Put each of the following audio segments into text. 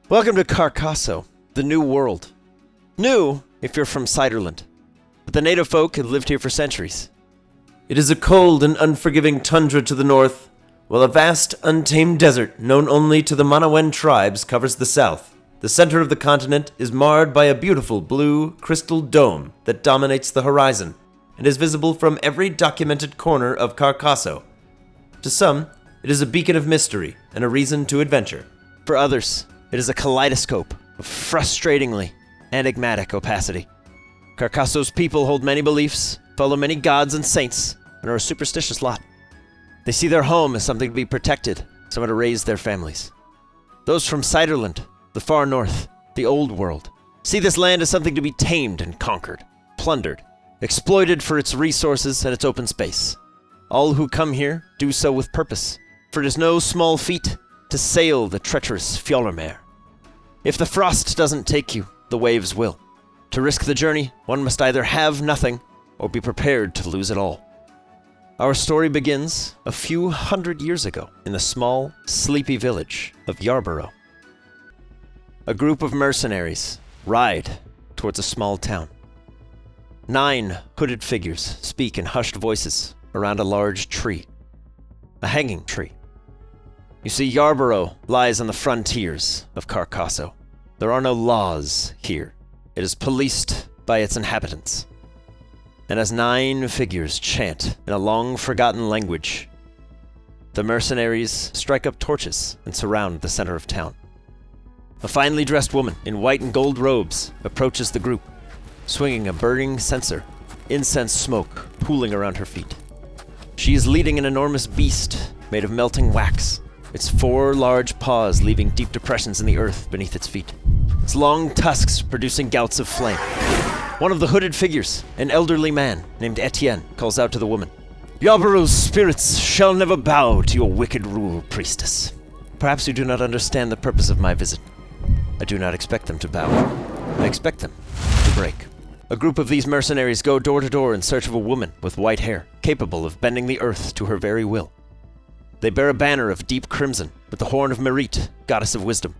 Welcome to Carcasso, the New World. New, if you're from Ciderland, but the native folk have lived here for centuries. It is a cold and unforgiving tundra to the north, while a vast, untamed desert known only to the Manawen tribes covers the south. The center of the continent is marred by a beautiful blue, crystal dome that dominates the horizon and is visible from every documented corner of Carcasso. To some, it is a beacon of mystery and a reason to adventure. For others, it is a kaleidoscope of frustratingly enigmatic opacity. Carcasso's people hold many beliefs, follow many gods and saints, and are a superstitious lot. They see their home as something to be protected, somewhere to raise their families. Those from Ciderland, the far north, the old world, see this land as something to be tamed and conquered, plundered, exploited for its resources and its open space. All who come here do so with purpose, for it is no small feat to sail the treacherous Fjollmermeer. If the frost doesn't take you, the waves will. To risk the journey, one must either have nothing or be prepared to lose it all. Our story begins a few hundred years ago in the small, sleepy village of Yarborough. A group of mercenaries ride towards a small town. 9 hooded figures speak in hushed voices around a large tree, a hanging tree. You see, Yarborough lies on the frontiers of Carcasso. There are no laws here. It is policed by its inhabitants. And as 9 figures chant in a long-forgotten language, the mercenaries strike up torches and surround the center of town. A finely dressed woman in white and gold robes approaches the group, swinging a burning censer, incense smoke pooling around her feet. She is leading an enormous beast made of melting wax, its 4 large paws leaving deep depressions in the earth beneath its feet, its long tusks producing gouts of flame. One of the hooded figures, an elderly man named Etienne, calls out to the woman, "Yarborough's spirits shall never bow to your wicked rule, priestess. Perhaps you do not understand the purpose of my visit. I do not expect them to bow. I expect them to break." A group of these mercenaries go door to door in search of a woman with white hair, capable of bending the earth to her very will. They bear a banner of deep crimson with the horn of Merit, goddess of wisdom.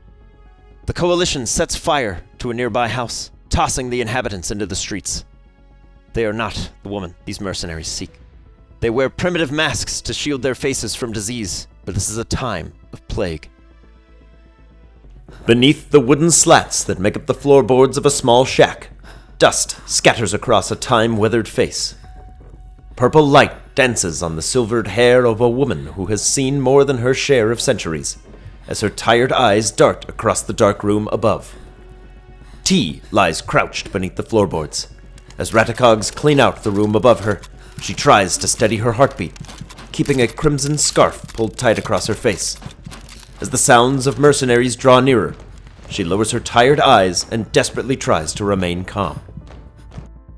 The coalition sets fire to a nearby house, tossing the inhabitants into the streets. They are not the woman these mercenaries seek. They wear primitive masks to shield their faces from disease, but this is a time of plague. Beneath the wooden slats that make up the floorboards of a small shack, dust scatters across a time-weathered face. Purple light dances on the silvered hair of a woman who has seen more than her share of centuries, as her tired eyes dart across the dark room above. Tea lies crouched beneath the floorboards. As Ratacogs clean out the room above her, she tries to steady her heartbeat, keeping a crimson scarf pulled tight across her face. As the sounds of mercenaries draw nearer, she lowers her tired eyes and desperately tries to remain calm.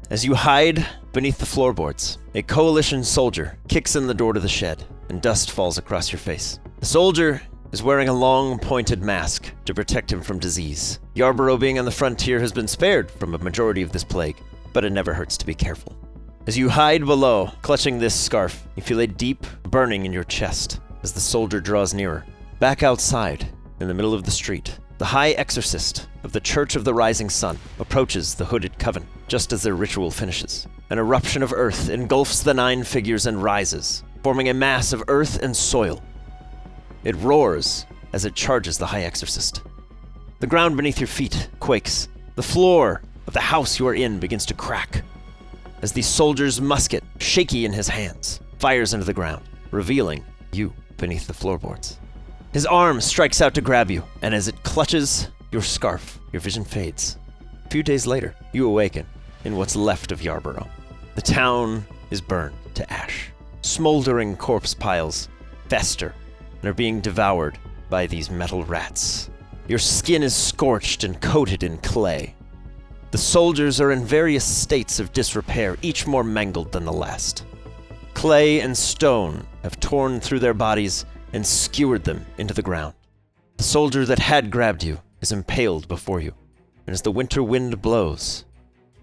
As you hide beneath the floorboards, a coalition soldier kicks in the door to the shed, and dust falls across your face. The soldier is wearing a long, pointed mask to protect him from disease. Yarborough, being on the frontier, has been spared from a majority of this plague, but it never hurts to be careful. As you hide below, clutching this scarf, you feel a deep burning in your chest as the soldier draws nearer. Back outside, in the middle of the street, the high exorcist of the Church of the Rising Sun approaches the hooded coven just as their ritual finishes. An eruption of earth engulfs the 9 figures and rises, forming a mass of earth and soil. It roars as it charges the high exorcist. The ground beneath your feet quakes. The floor of the house you are in begins to crack as the soldier's musket, shaky in his hands, fires into the ground, revealing you beneath the floorboards. His arm strikes out to grab you, and as it clutches your scarf, your vision fades. A few days later, you awaken in what's left of Yarborough. The town is burned to ash. Smoldering corpse piles fester and are being devoured by these metal rats. Your skin is scorched and coated in clay. The soldiers are in various states of disrepair, each more mangled than the last. Clay and stone have torn through their bodies and skewered them into the ground. The soldier that had grabbed you is impaled before you, and as the winter wind blows,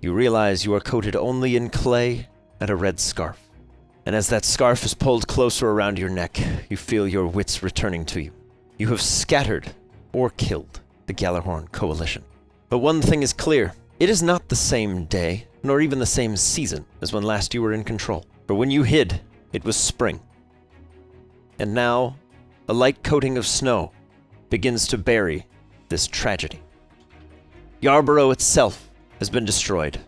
you realize you are coated only in clay and a red scarf. And as that scarf is pulled closer around your neck, you feel your wits returning to you. You have scattered or killed the Galahorn Coalition. But one thing is clear. It is not the same day, nor even the same season as when last you were in control. For when you hid, it was spring. And now, a light coating of snow begins to bury this tragedy. Yarborough itself has been destroyed.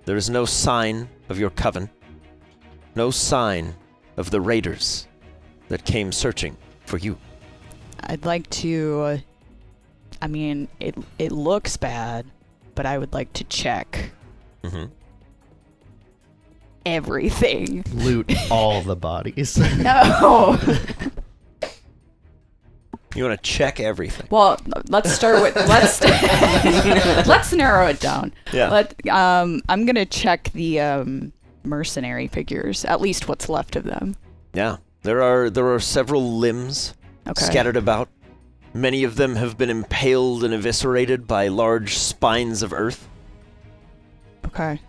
There is no sign of your coven, no sign of the raiders that came searching for you. I'd like to... I mean, it looks bad, but I would like to check everything. Loot all the bodies. No! You want to check everything. Well, let's start with... Let's narrow it down. Yeah. I'm going to check the mercenary figures, at least what's left of them. Yeah. There are several limbs scattered about. Many of them have been impaled and eviscerated by large spines of earth. Okay.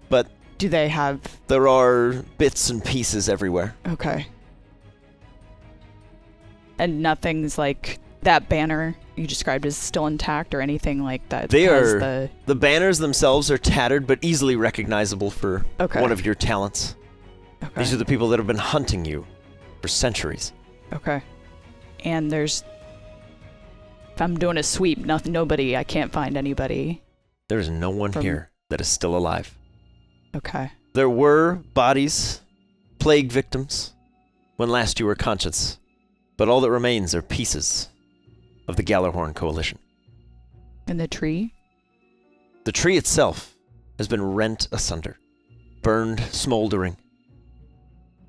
But do they have... there are bits and pieces everywhere. Okay. And nothing's like... that banner you described is still intact or anything like that? The banners themselves are tattered but easily recognizable for one of your talents. Okay. These are the people that have been hunting you for centuries. Okay. And there's... if I'm doing a sweep, nobody, I can't find anybody. There is no one here that is still alive. Okay. There were bodies, plague victims, when last you were conscious, but all that remains are pieces of the Galahorn Coalition. And the tree? The tree itself has been rent asunder, burned, smoldering.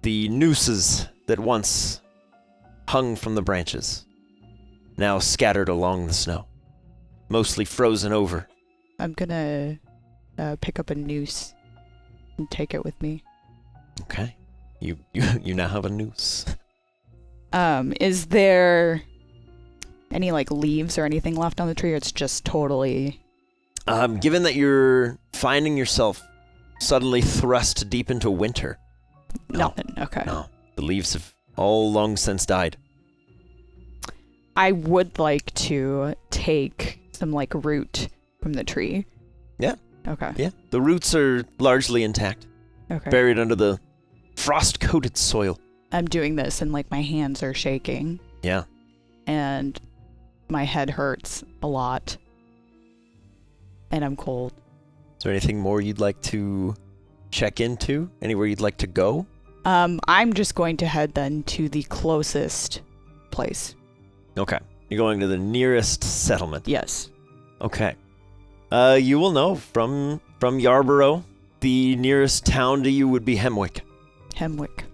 The nooses that once hung from the branches, now scattered along the snow, mostly frozen over. I'm gonna pick up a noose and take it with me. Okay. You now have a noose. Is there any like leaves or anything left on the tree, or it's just totally... Given that you're finding yourself suddenly thrust deep into winter. Nothing, okay. No, the leaves have all long since died. I would like to take some like root from the tree. Yeah. Okay. Yeah. The roots are largely intact. Okay. Buried under the frost-coated soil. I'm doing this and like my hands are shaking. Yeah. And my head hurts a lot. And I'm cold. Is there anything more you'd like to check into? Anywhere you'd like to go? I'm just going to head then to the closest place. Okay. You're going to the nearest settlement. Yes. Okay. You will know from Yarborough, the nearest town to you would be Hemwick. Hemwick.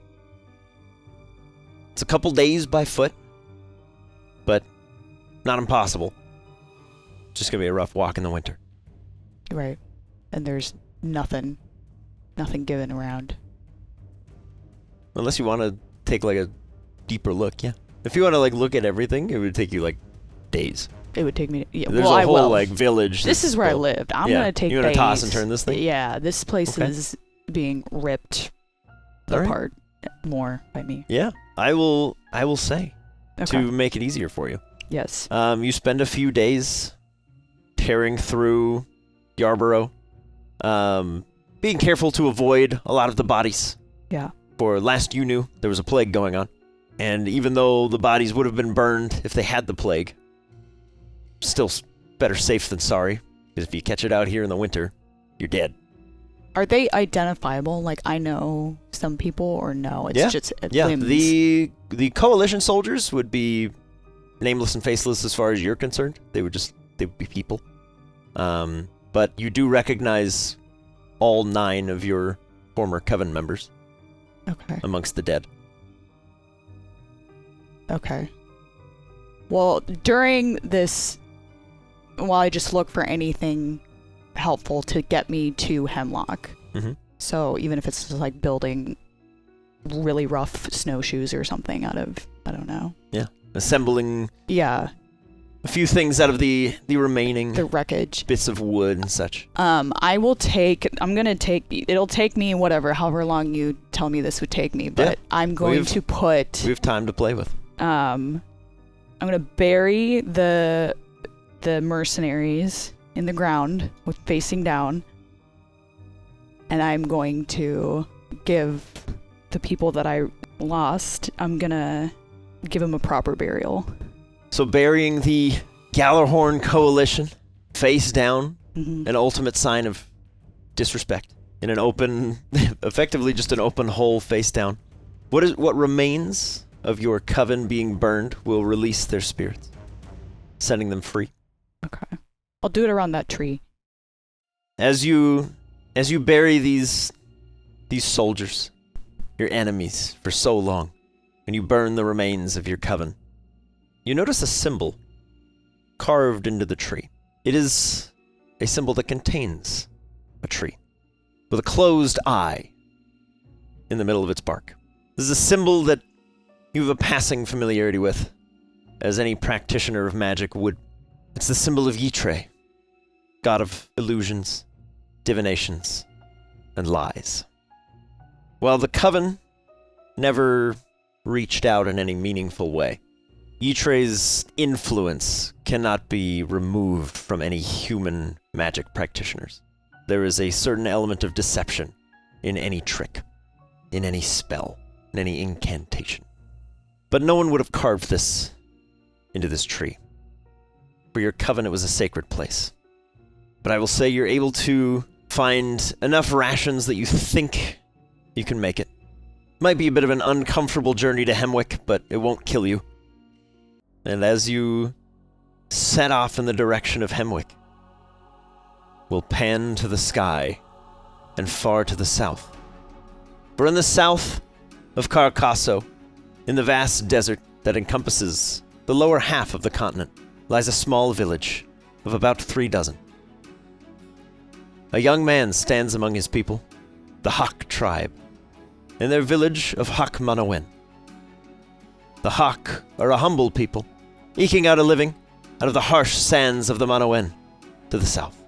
It's a couple days by foot, but not impossible. Just gonna be a rough walk in the winter. Right. And there's nothing given around. Unless you want to take like a deeper look, yeah. If you want to like look at everything, it would take you like days. It would take me... yeah, There's well, a I whole will. like village. This is where I lived. I'm going to take You want days. to toss and turn this thing? Yeah, this place is being ripped apart more by me. Yeah, I will say Okay. to make it easier for you. Yes. You spend a few days tearing through Yarborough, being careful to avoid a lot of the bodies. Yeah. For last you knew, there was a plague going on. And even though the bodies would have been burned if they had the plague, still better safe than sorry. Because if you catch it out here in the winter, you're dead. Are they identifiable? Like, I know some people, or no? It's just limbs. The coalition soldiers would be nameless and faceless as far as you're concerned. They would be people. But you do recognize all 9 of your former coven members. Okay. Amongst the dead. Okay. Well, during this, while I just look for anything helpful to get me to Hemlock. Mm-hmm. So even if it's just like building really rough snowshoes or something out of, I don't know. Yeah. Assembling a few things out of the remaining the wreckage, bits of wood and such. it'll take me however long you tell me this would take me, but I'm going to put... We have time to play with. I'm going to bury the the mercenaries in the ground with facing down. And I'm going to give the people that I lost, I'm going to give them a proper burial. So burying the Gallarhorn Coalition face down, Mm-hmm. an ultimate sign of disrespect in an open, effectively just an open hole face down. What remains of your coven being burned will release their spirits, setting them free. Okay. I'll do it around that tree. As you bury these soldiers, your enemies for so long, and you burn the remains of your coven, you notice a symbol carved into the tree. It is a symbol that contains a tree with a closed eye in the middle of its bark. This is a symbol that you have a passing familiarity with, as any practitioner of magic would. It's the symbol of Ytre, god of illusions, divinations, and lies. While the coven never reached out in any meaningful way, Ytre's influence cannot be removed from any human magic practitioners. There is a certain element of deception in any trick, in any spell, in any incantation. But no one would have carved this into this tree. For your coven, it was a sacred place. But I will say you're able to find enough rations that you think you can make it. Might be a bit of an uncomfortable journey to Hemwick, but it won't kill you. And as you set off in the direction of Hemwick, we'll pan to the sky and far to the south. For in the south of Carcasso, in the vast desert that encompasses the lower half of the continent, lies a small village of about 3 dozen. A young man stands among his people, the Hawk tribe, in their village of Hawk Manawen. The Hawk are a humble people, eking out a living out of the harsh sands of the Manawen to the south.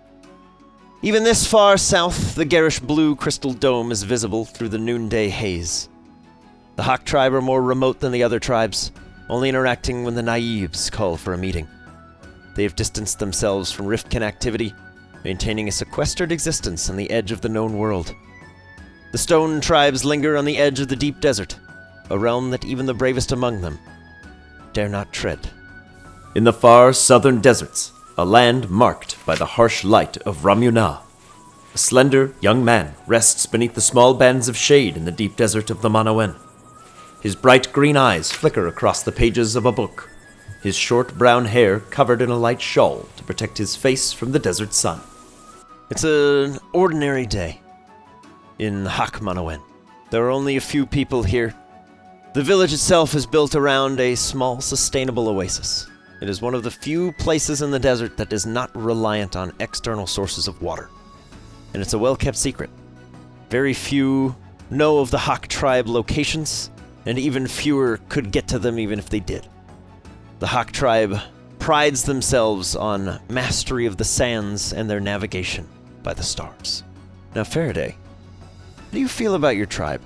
Even this far south, the garish blue crystal dome is visible through the noonday haze. The Hawk tribe are more remote than the other tribes, only interacting when the Naibs call for a meeting. They have distanced themselves from Riftkin activity, maintaining a sequestered existence on the edge of the known world. The stone tribes linger on the edge of the deep desert, a realm that even the bravest among them dare not tread. In the far southern deserts, a land marked by the harsh light of Ramuna, a slender young man rests beneath the small bands of shade in the deep desert of the Manawen. His bright green eyes flicker across the pages of a book, his short brown hair covered in a light shawl to protect his face from the desert sun. It's an ordinary day in Hawk Manawen. There are only a few people here. The village itself is built around a small, sustainable oasis. It is one of the few places in the desert that is not reliant on external sources of water. And it's a well-kept secret. Very few know of the Hawk tribe locations, and even fewer could get to them even if they did. The Hawk tribe prides themselves on mastery of the sands and their navigation by the stars. Now, Faraday, how do you feel about your tribe?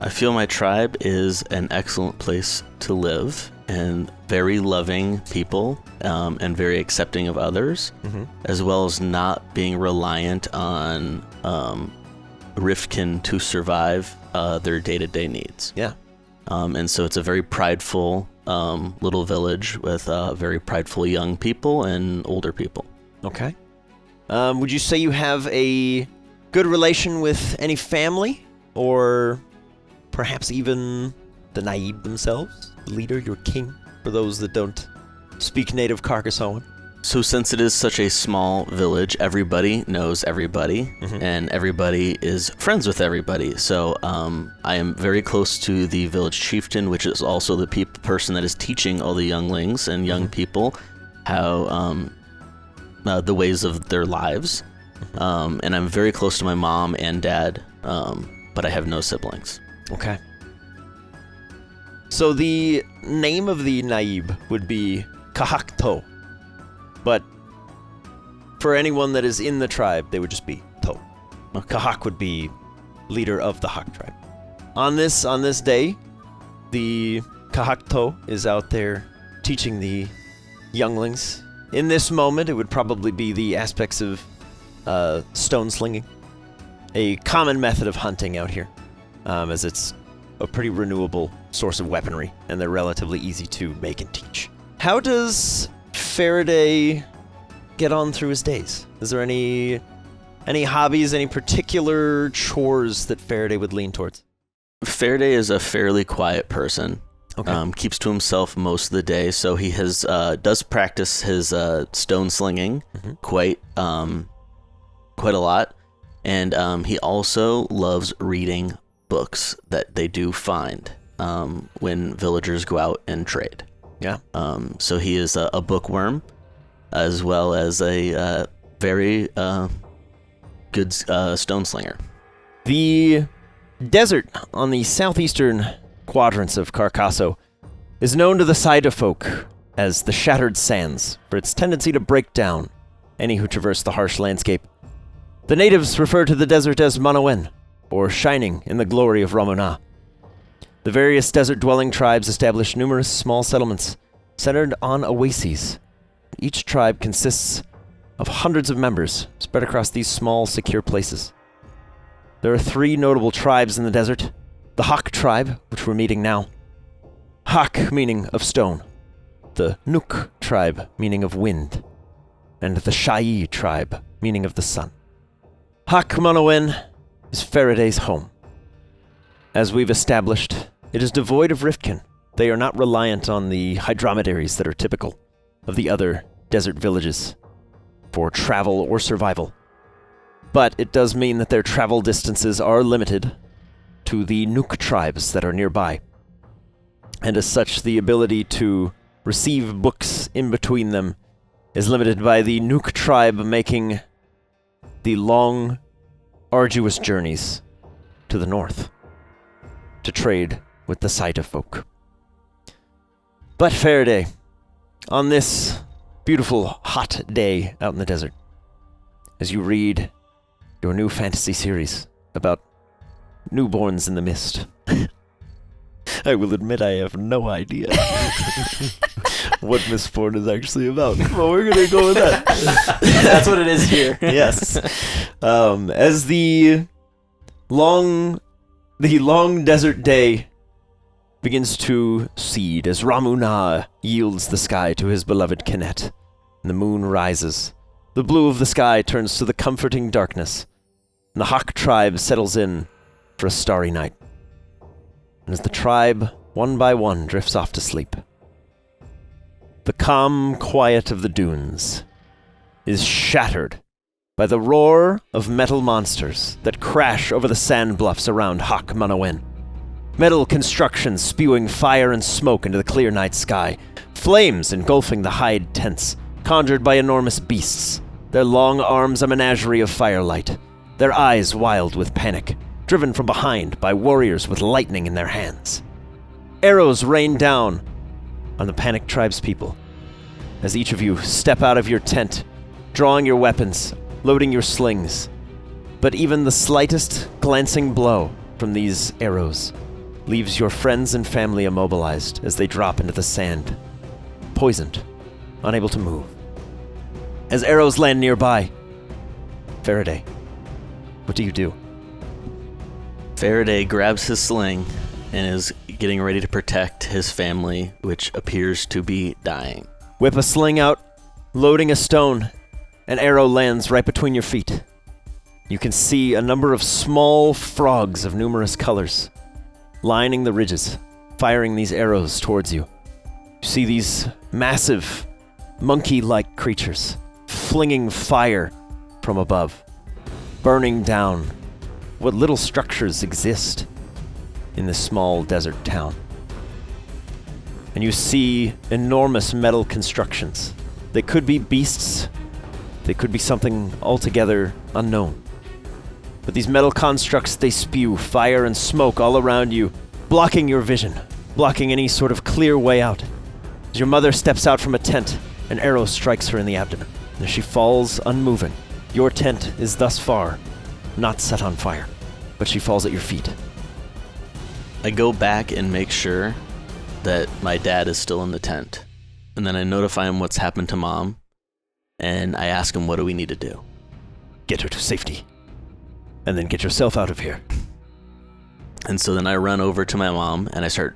I feel my tribe is an excellent place to live, and very loving people, and very accepting of others, as well as not being reliant on Riftkin to survive their day-to-day needs. Yeah. And so it's a very prideful little village with very prideful young people and older people. Okay. Would you say you have a good relation with any family, or perhaps even the Naib themselves, the leader, your king, for those that don't speak native Carcassoan? So since it is such a small village, everybody knows everybody, and everybody is friends with everybody. So I am very close to the village chieftain, which is also the person that is teaching all the younglings and young people how the ways of their lives. And I'm very close to my mom and dad, but I have no siblings. Okay. So the name of the Naib would be Kahakto. But for anyone that is in the tribe, they would just be To. Kahak would be leader of the Hawk tribe. On this day, the Kahak To is out there teaching the younglings. In this moment, it would probably be the aspects of stone slinging, a common method of hunting out here, as it's a pretty renewable source of weaponry, and they're relatively easy to make and teach. How does Faraday get on through his days? Is there any hobbies, any particular chores that Faraday would lean towards? Faraday is a fairly quiet person. Okay. Keeps to himself most of the day, so he does practice his stone slinging quite a lot, and he also loves reading books that they do find when villagers go out and trade. Yeah. So he is a bookworm, as well as a very good stone slinger. The desert on the southeastern quadrants of Carcasso is known to the Saida folk as the Shattered Sands for its tendency to break down any who traverse the harsh landscape. The natives refer to the desert as Manawen, or shining in the glory of Ramuna. The various desert-dwelling tribes established numerous small settlements centered on oases. Each tribe consists of hundreds of members spread across these small, secure places. There are 3 notable tribes in the desert. The Hak tribe, which we're meeting now. Hak meaning of stone. The Nuk tribe meaning of wind. And the Shai tribe meaning of the sun. Hak Manawen is Faraday's home. As we've established, it is devoid of Riftkin. They are not reliant on the hydromedaries that are typical of the other desert villages for travel or survival. But it does mean that their travel distances are limited to the Nuk tribes that are nearby. And as such, the ability to receive books in between them is limited by the Nuk tribe making the long, arduous journeys to the north to trade with the Saida folk. But Faraday, on this beautiful, hot day out in the desert, as you read your new fantasy series about newborns in the mist. I will admit I have no idea what Mistborn is actually about, but we're going to go with that. That's what it is here. Yes. As the long desert day begins to seed, as Ramuna yields the sky to his beloved Kinet, and the moon rises, the blue of the sky turns to the comforting darkness, and the Hak tribe settles in for a starry night. And as the tribe, one by one, drifts off to sleep, the calm quiet of the dunes is shattered by the roar of metal monsters that crash over the sand bluffs around Hak Manawen. Metal constructions spewing fire and smoke into the clear night sky, flames engulfing the hide tents, conjured by enormous beasts, their long arms a menagerie of firelight, their eyes wild with panic, driven from behind by warriors with lightning in their hands. Arrows rain down on the panicked tribespeople as each of you step out of your tent, drawing your weapons, loading your slings. But even the slightest glancing blow from these arrows leaves your friends and family immobilized as they drop into the sand, poisoned, unable to move. As arrows land nearby, Faraday, what do you do? Faraday grabs his sling and is getting ready to protect his family, which appears to be dying. Whip a sling out, loading a stone. An arrow lands right between your feet. You can see a number of small frogs of numerous colors lining the ridges, firing these arrows towards you. You see these massive, monkey-like creatures flinging fire from above, burning down what little structures exist in this small desert town. And you see enormous metal constructions. They could be beasts. They could be something altogether unknown. But these metal constructs, they spew fire and smoke all around you, blocking your vision, blocking any sort of clear way out. As your mother steps out from a tent, an arrow strikes her in the abdomen. And as she falls unmoving, your tent is thus far not set on fire, but she falls at your feet. I go back and make sure that my dad is still in the tent. and then I notify him what's happened to Mom, and I ask him, what do we need to do? Get her to safety. And then get yourself out of here. And so then I run over to my mom, and I start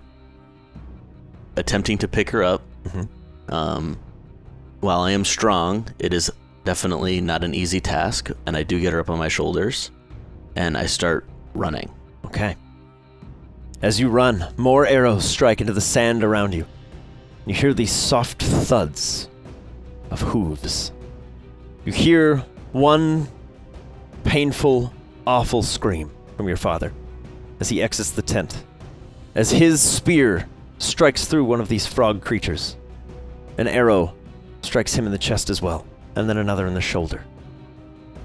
attempting to pick her up. While I am strong, it is definitely not an easy task, and I do get her up on my shoulders, and I start running. Okay. As you run, more arrows strike into the sand around you. You hear these soft thuds of hooves. You hear one painful, awful scream from your father as he exits the tent. As his spear strikes through one of these frog creatures, an arrow strikes him in the chest as well, and then another in the shoulder.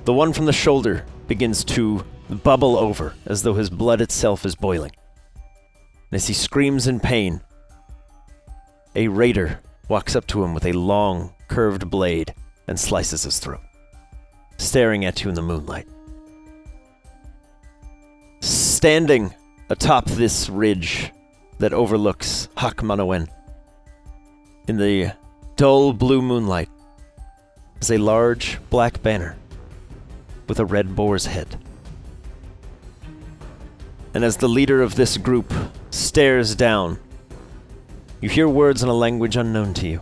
The one from the shoulder begins to bubble over as though his blood itself is boiling. And as he screams in pain, a raider walks up to him with a long, curved blade and slices his throat, staring at you in the moonlight. Standing atop this ridge that overlooks Hak Manawen, in the dull blue moonlight, is a large black banner with a red boar's head. And as the leader of this group stares down, you hear words in a language unknown to you.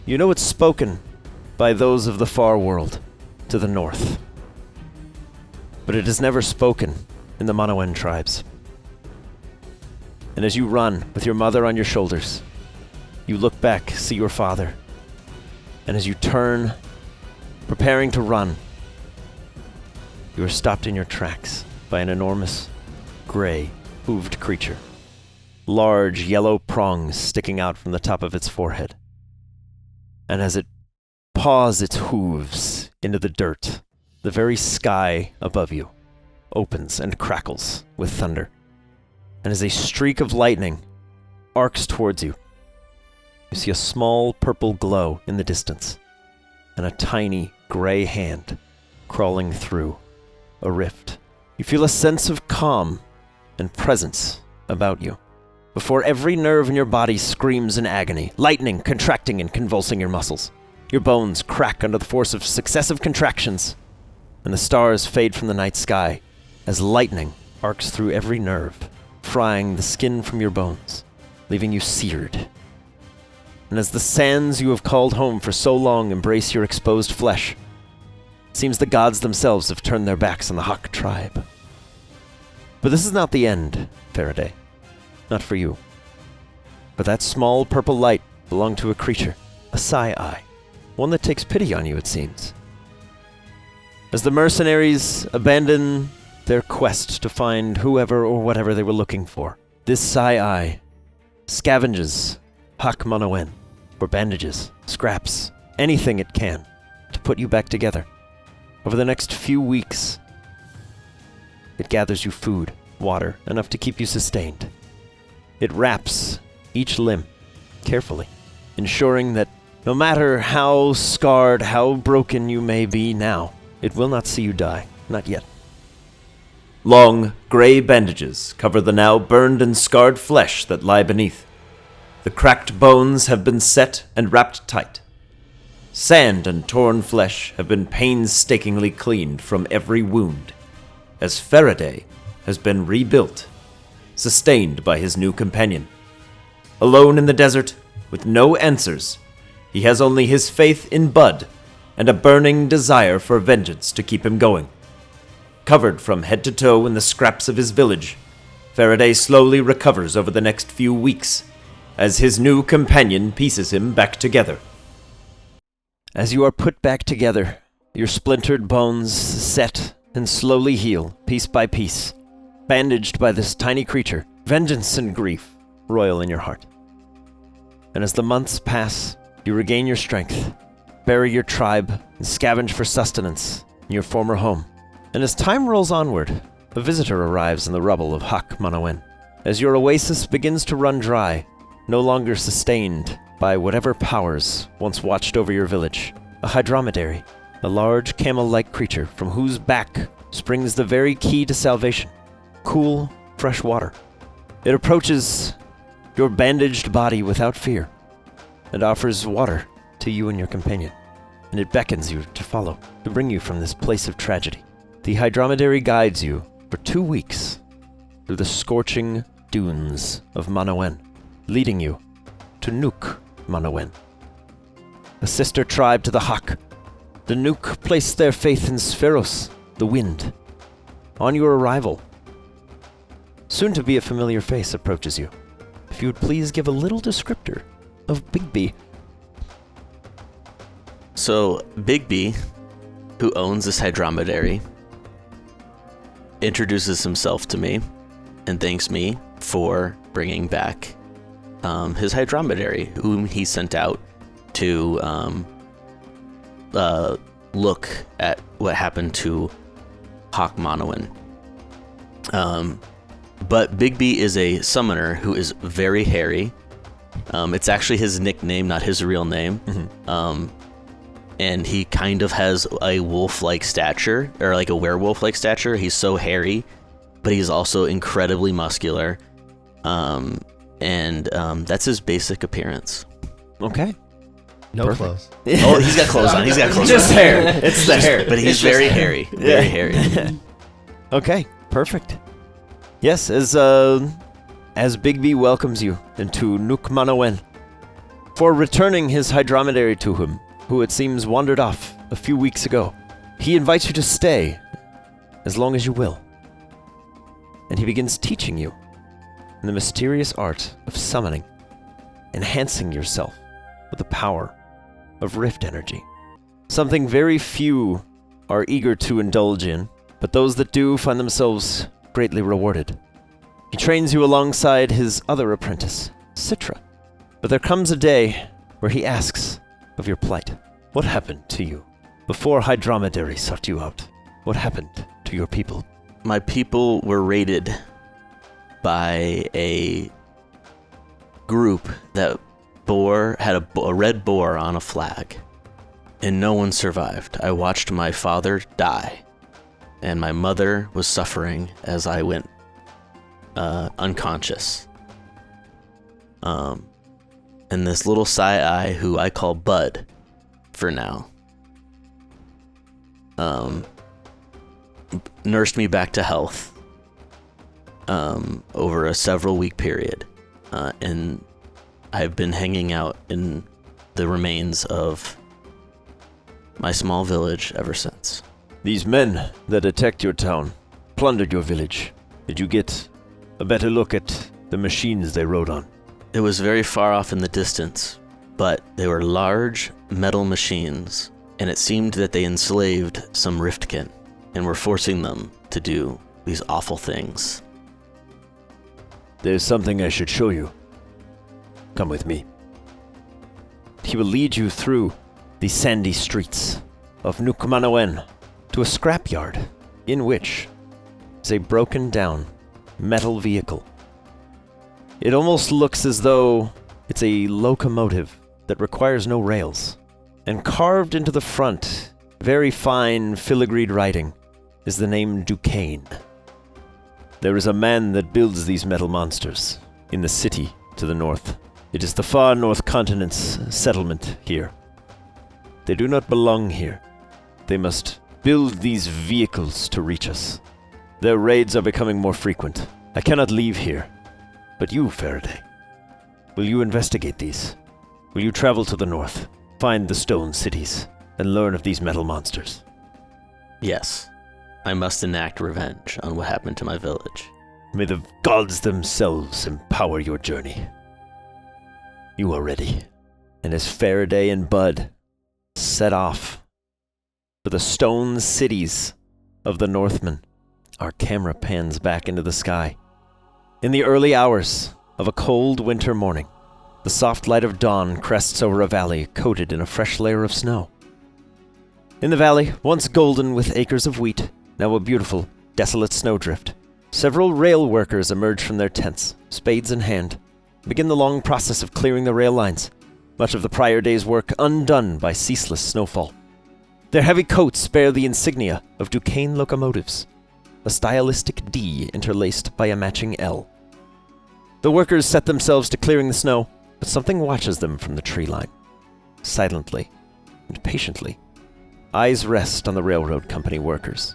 You know it's spoken by those of the far world to the north, but it is never spoken in the Manawen tribes. And as you run with your mother on your shoulders, you look back, see your father, and as you turn, preparing to run, you are stopped in your tracks by an enormous, gray, hooved creature. Large yellow prongs sticking out from the top of its forehead. And as it paws its hooves into the dirt, the very sky above you opens and crackles with thunder. And as a streak of lightning arcs towards you, you see a small purple glow in the distance, and a tiny gray hand crawling through a rift. You feel a sense of calm and presence about you, before every nerve in your body screams in agony, lightning contracting and convulsing your muscles. Your bones crack under the force of successive contractions, and the stars fade from the night sky as lightning arcs through every nerve, frying the skin from your bones, leaving you seared. And as the sands you have called home for so long embrace your exposed flesh, it seems the gods themselves have turned their backs on the Hak tribe. But this is not the end, Faraday. Not for you. But that small purple light belonged to a creature, a Sai-Ai, one that takes pity on you, it seems. As the mercenaries abandon their quest to find whoever or whatever they were looking for, this Sai-Ai scavenges Hak Manawen for bandages, scraps, anything it can to put you back together. Over the next few weeks, it gathers you food, water, enough to keep you sustained. It wraps each limb carefully, ensuring that no matter how scarred, how broken you may be now, it will not see you die. Not yet. Long, gray bandages cover the now burned and scarred flesh that lie beneath. The cracked bones have been set and wrapped tight. Sand and torn flesh have been painstakingly cleaned from every wound, as Faraday has been rebuilt, sustained by his new companion. Alone in the desert, with no answers, he has only his faith in Bud and a burning desire for vengeance to keep him going. Covered from head to toe in the scraps of his village, Faraday slowly recovers over the next few weeks, as his new companion pieces him back together. As you are put back together, your splintered bones set and slowly heal, piece by piece, bandaged by this tiny creature, vengeance and grief roil in your heart. And as the months pass, you regain your strength, bury your tribe, and scavenge for sustenance in your former home. And as time rolls onward, a visitor arrives in the rubble of Hak Manawen. As your oasis begins to run dry, no longer sustained by whatever powers once watched over your village, a hydromedary, a large camel-like creature from whose back springs the very key to salvation, cool, fresh water. It approaches your bandaged body without fear, and offers water to you and your companion, and it beckons you to follow, to bring you from this place of tragedy. The hydromedary guides you for 2 weeks through the scorching dunes of Manawen, leading you to Nuuk Manawen, a sister tribe to the Hak. The Nuuk placed their faith in Spheros, the wind. On your arrival, soon to be a familiar face approaches you. If you would please give a little descriptor of Bigby. So, Bigby, who owns this hydromedary, introduces himself to me and thanks me for bringing back his hydromedary, whom he sent out to look at what happened to Hak Manawen. But Bigby is a summoner who is very hairy. It's actually his nickname, not his real name. Mm-hmm. And he kind of has a wolf-like stature, or like a werewolf-like stature. He's so hairy, but he's also incredibly muscular. And that's his basic appearance. Okay. No Perfect. clothes. Oh, he's got clothes on. He's got clothes Just on. hair. It's the hair. But he's very hairy. Very hairy. Okay, perfect. Yes, as Bigby welcomes you into Nuuk Manawen, for returning his hydromedary to him, who it seems wandered off a few weeks ago, he invites you to stay as long as you will. And he begins teaching you in the mysterious art of summoning, enhancing yourself with the power of rift energy. Something very few are eager to indulge in, but those that do find themselves greatly rewarded. He trains you alongside his other apprentice, Citra. But there comes a day where he asks of your plight. What happened to you before Hydromedary sought you out? What happened to your people? My people were raided by a group that had a red boar on a flag, and no one survived. I watched my father die, and my mother was suffering as I went unconscious. And this little Sai, who I call Bud for now, nursed me back to health over a several week period, and I've been hanging out in the remains of my small village ever since. These men that attacked your town plundered your village. Did you get a better look at the machines they rode on? It was very far off in the distance, but they were large metal machines, and it seemed that they enslaved some Riftkin and were forcing them to do these awful things. There's something I should show you. Come with me. He will lead you through the sandy streets of Nuuk Manawen to a scrapyard in which is a broken down metal vehicle. It almost looks as though it's a locomotive that requires no rails. And carved into the front, very fine filigreed writing, is the name Duquesne. There is a man that builds these metal monsters in the city to the north. It is the far north continent's settlement here. They do not belong here. They must build these vehicles to reach us. Their raids are becoming more frequent. I cannot leave here. But you, Faraday, will you investigate these? Will you travel to the north, find the stone cities, and learn of these metal monsters? Yes, I must enact revenge on what happened to my village. May the gods themselves empower your journey. You are ready. And as Faraday and Bud set off for the stone cities of the Northmen, our camera pans back into the sky. In the early hours of a cold winter morning, the soft light of dawn crests over a valley coated in a fresh layer of snow. In the valley, once golden with acres of wheat, now a beautiful, desolate snowdrift, several rail workers emerge from their tents, spades in hand, begin the long process of clearing the rail lines, much of the prior day's work undone by ceaseless snowfall. Their heavy coats bear the insignia of Duquesne locomotives, a stylistic D interlaced by a matching L. The workers set themselves to clearing the snow, But something watches them from the tree line, silently and patiently. Eyes rest on the railroad company workers.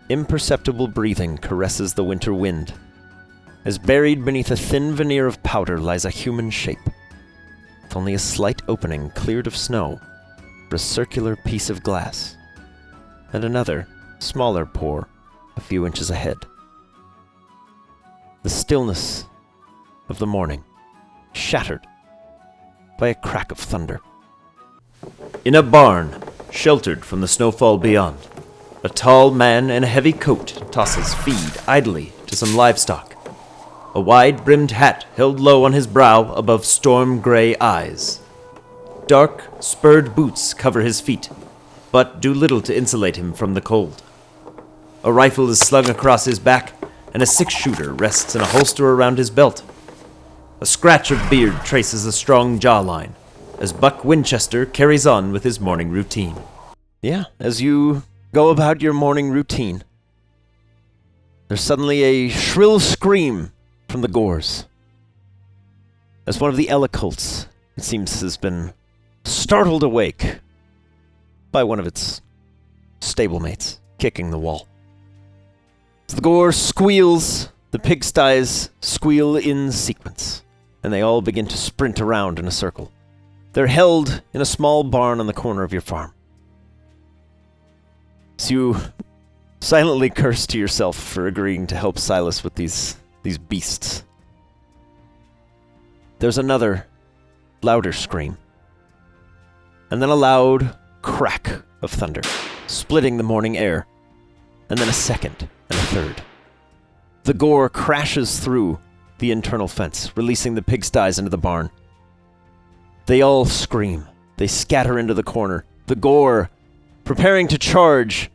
Imperceptible breathing caresses the winter wind, as buried beneath a thin veneer of powder lies a human shape, with only a slight opening cleared of snow for a circular piece of glass, and another, smaller pore a few inches ahead. The stillness of the morning, shattered by a crack of thunder. In a barn, sheltered from the snowfall beyond, a tall man in a heavy coat tosses feed idly to some livestock, a wide-brimmed hat held low on his brow above storm-gray eyes. Dark, spurred boots cover his feet, but do little to insulate him from the cold. A rifle is slung across his back, and a six-shooter rests in a holster around his belt. A scratch of beard traces a strong jawline, as Buck Winchester carries on with his morning routine. Yeah, as you go about your morning routine, there's suddenly a shrill scream from the Gores. As one of the Elicolts, it seems, has been startled awake by one of its stablemates kicking the wall. As the Gore squeals, the pigsties squeal in sequence, and they all begin to sprint around in a circle. They're held in a small barn on the corner of your farm. So you silently curse to yourself for agreeing to help Silas with these beasts. There's another, louder scream, and then a loud crack of thunder, splitting the morning air, and then a second and a third. The Gore crashes through the internal fence, releasing the pigsties into the barn. They all scream. They scatter into the corner. The Gore, preparing to charge,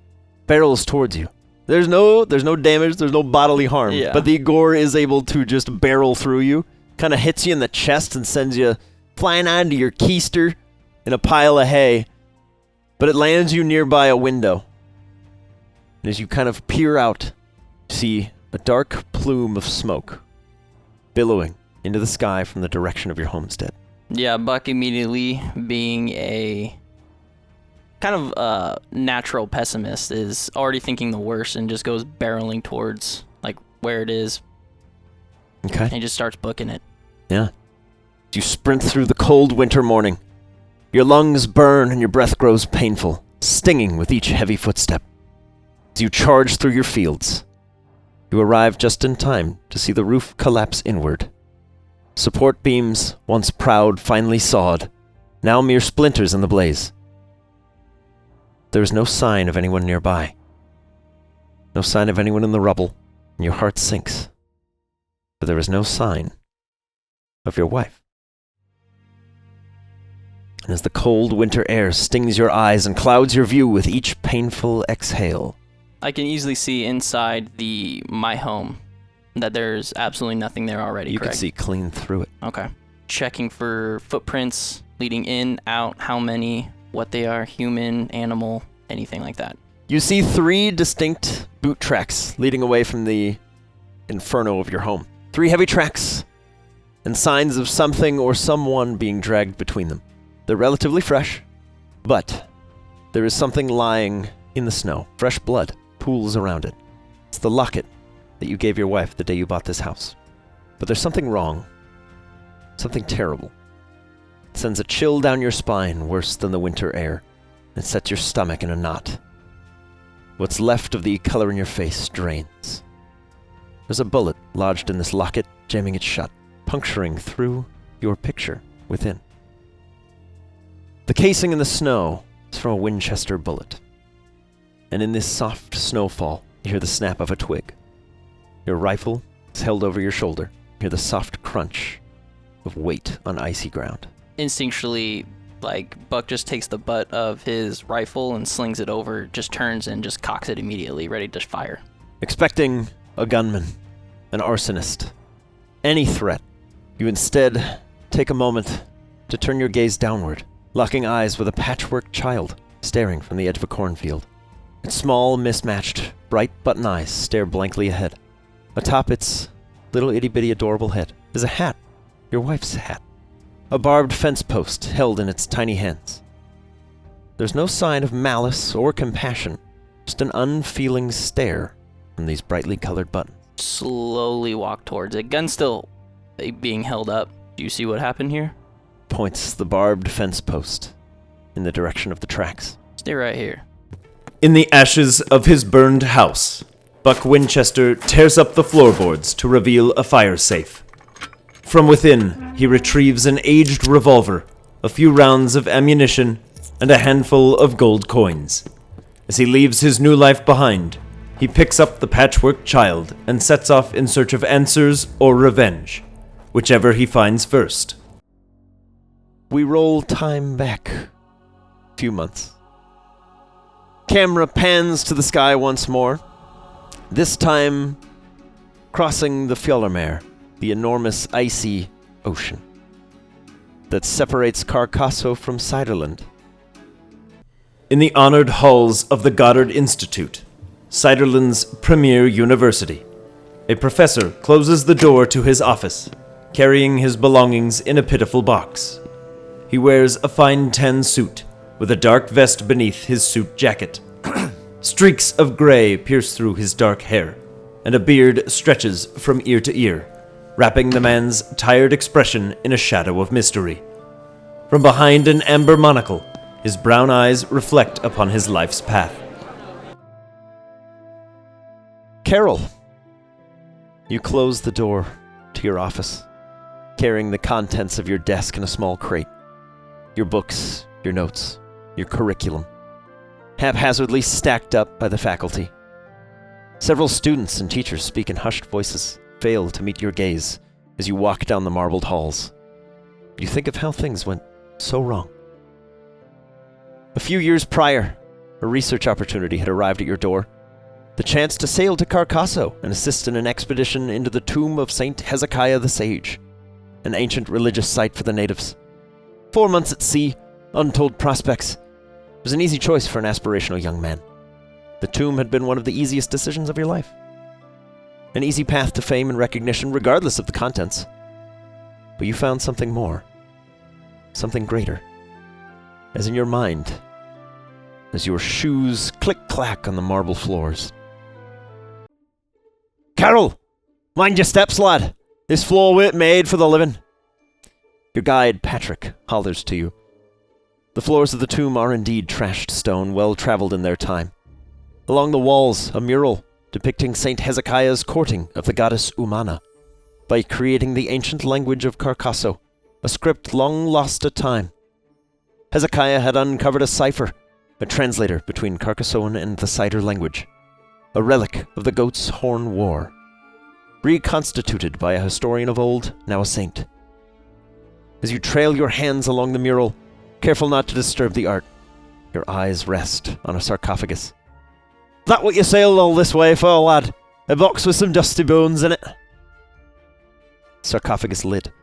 barrels towards you. There's no damage, there's no bodily harm, but the Gore is able to just barrel through you, kind of hits you in the chest and sends you flying onto your keister in a pile of hay, but it lands you nearby a window. And as you kind of peer out, you see a dark plume of smoke billowing into the sky from the direction of your homestead. Yeah, Buck immediately, being a kind of natural pessimist, is already thinking the worst and just goes barreling towards like where it is. Okay. And he just starts booking it. Yeah. You sprint through the cold winter morning. Your lungs burn and your breath grows painful, stinging with each heavy footstep. As you charge through your fields, you arrive just in time to see the roof collapse inward. Support beams, once proud, finely sawed, now mere splinters in the blaze. There is no sign of anyone nearby. No sign of anyone in the rubble, and your heart sinks. But there is no sign of your wife. And as the cold winter air stings your eyes and clouds your view with each painful exhale, I can easily see inside my home that there's absolutely nothing there already. You correct? can see clean through it. Okay. Checking for footprints leading in, out, how many, what they are, human, animal, anything like that. You see 3 distinct boot tracks leading away from the inferno of your home. 3 heavy tracks, and signs of something or someone being dragged between them. They're relatively fresh, but there is something lying in the snow. Fresh blood pools around it. It's the locket that you gave your wife the day you bought this house. But there's something wrong. Something terrible. It sends a chill down your spine worse than the winter air, and sets your stomach in a knot. What's left of the color in your face drains. There's a bullet lodged in this locket, jamming it shut, puncturing through your picture within. The casing in the snow is from a Winchester bullet. And in this soft snowfall, you hear the snap of a twig. Your rifle is held over your shoulder. You hear the soft crunch of weight on icy ground. Instinctually, like, Buck just takes the butt of his rifle and slings it over, just turns and just cocks it immediately, ready to fire. Expecting a gunman, an arsonist, any threat, you instead take a moment to turn your gaze downward, locking eyes with a patchwork child staring from the edge of a cornfield. Its small, mismatched, bright button eyes stare blankly ahead. Atop its little itty-bitty adorable head is a hat, your wife's hat, a barbed fence post held in its tiny hands. There's no sign of malice or compassion, just an unfeeling stare from these brightly colored buttons. Slowly walk towards it. Gun still being held up. Do you see what happened here? Points the barbed fence post in the direction of the tracks. Stay right here. In the ashes of his burned house, Buck Winchester tears up the floorboards to reveal a fire safe. From within, he retrieves an aged revolver, a few rounds of ammunition, and a handful of gold coins. As he leaves his new life behind, he picks up the patchwork child and sets off in search of answers or revenge, whichever he finds first. We roll time back a few months. Camera pans to the sky once more, this time crossing the Fjollmerr, the enormous icy ocean that separates Carcasso from Ciderland. In the honored halls of the Goddard Institute, Ciderland's premier university, a professor closes the door to his office, carrying his belongings in a pitiful box. He wears a fine tan suit, with a dark vest beneath his suit jacket. Streaks of gray pierce through his dark hair, and a beard stretches from ear to ear, wrapping the man's tired expression in a shadow of mystery. From behind an amber monocle, his brown eyes reflect upon his life's path. Carol, you close the door to your office, carrying the contents of your desk in a small crate. Your books, your notes, your curriculum, haphazardly stacked up by the faculty. Several students and teachers speak in hushed voices, fail to meet your gaze as you walk down the marbled halls. You think of how things went so wrong. A few years prior, a research opportunity had arrived at your door. The chance to sail to Carcasso and assist in an expedition into the tomb of Saint Hezekiah the Sage, an ancient religious site for the natives. 4 months at sea, untold prospects. It was an easy choice for an aspirational young man. The tomb had been one of the easiest decisions of your life. An easy path to fame and recognition regardless of the contents. But you found something more. Something greater. As in your mind, as your shoes click-clack on the marble floors. Carol! Mind your steps, lad! This floor weren't made for the living. Your guide, Patrick, hollers to you. The floors of the tomb are indeed trashed stone, well-traveled in their time. Along the walls, a mural depicting Saint Hezekiah's courting of the goddess Umana by creating the ancient language of Carcasso, a script long lost to time. Hezekiah had uncovered a cipher, a translator between Carcassoan and the Cider language, a relic of the Goat's Horn War, reconstituted by a historian of old, now a saint. As you trail your hands along the mural, careful not to disturb the art, your eyes rest on a sarcophagus. That what you sailed all this way for, lad? A box with some dusty bones in it? Sarcophagus lid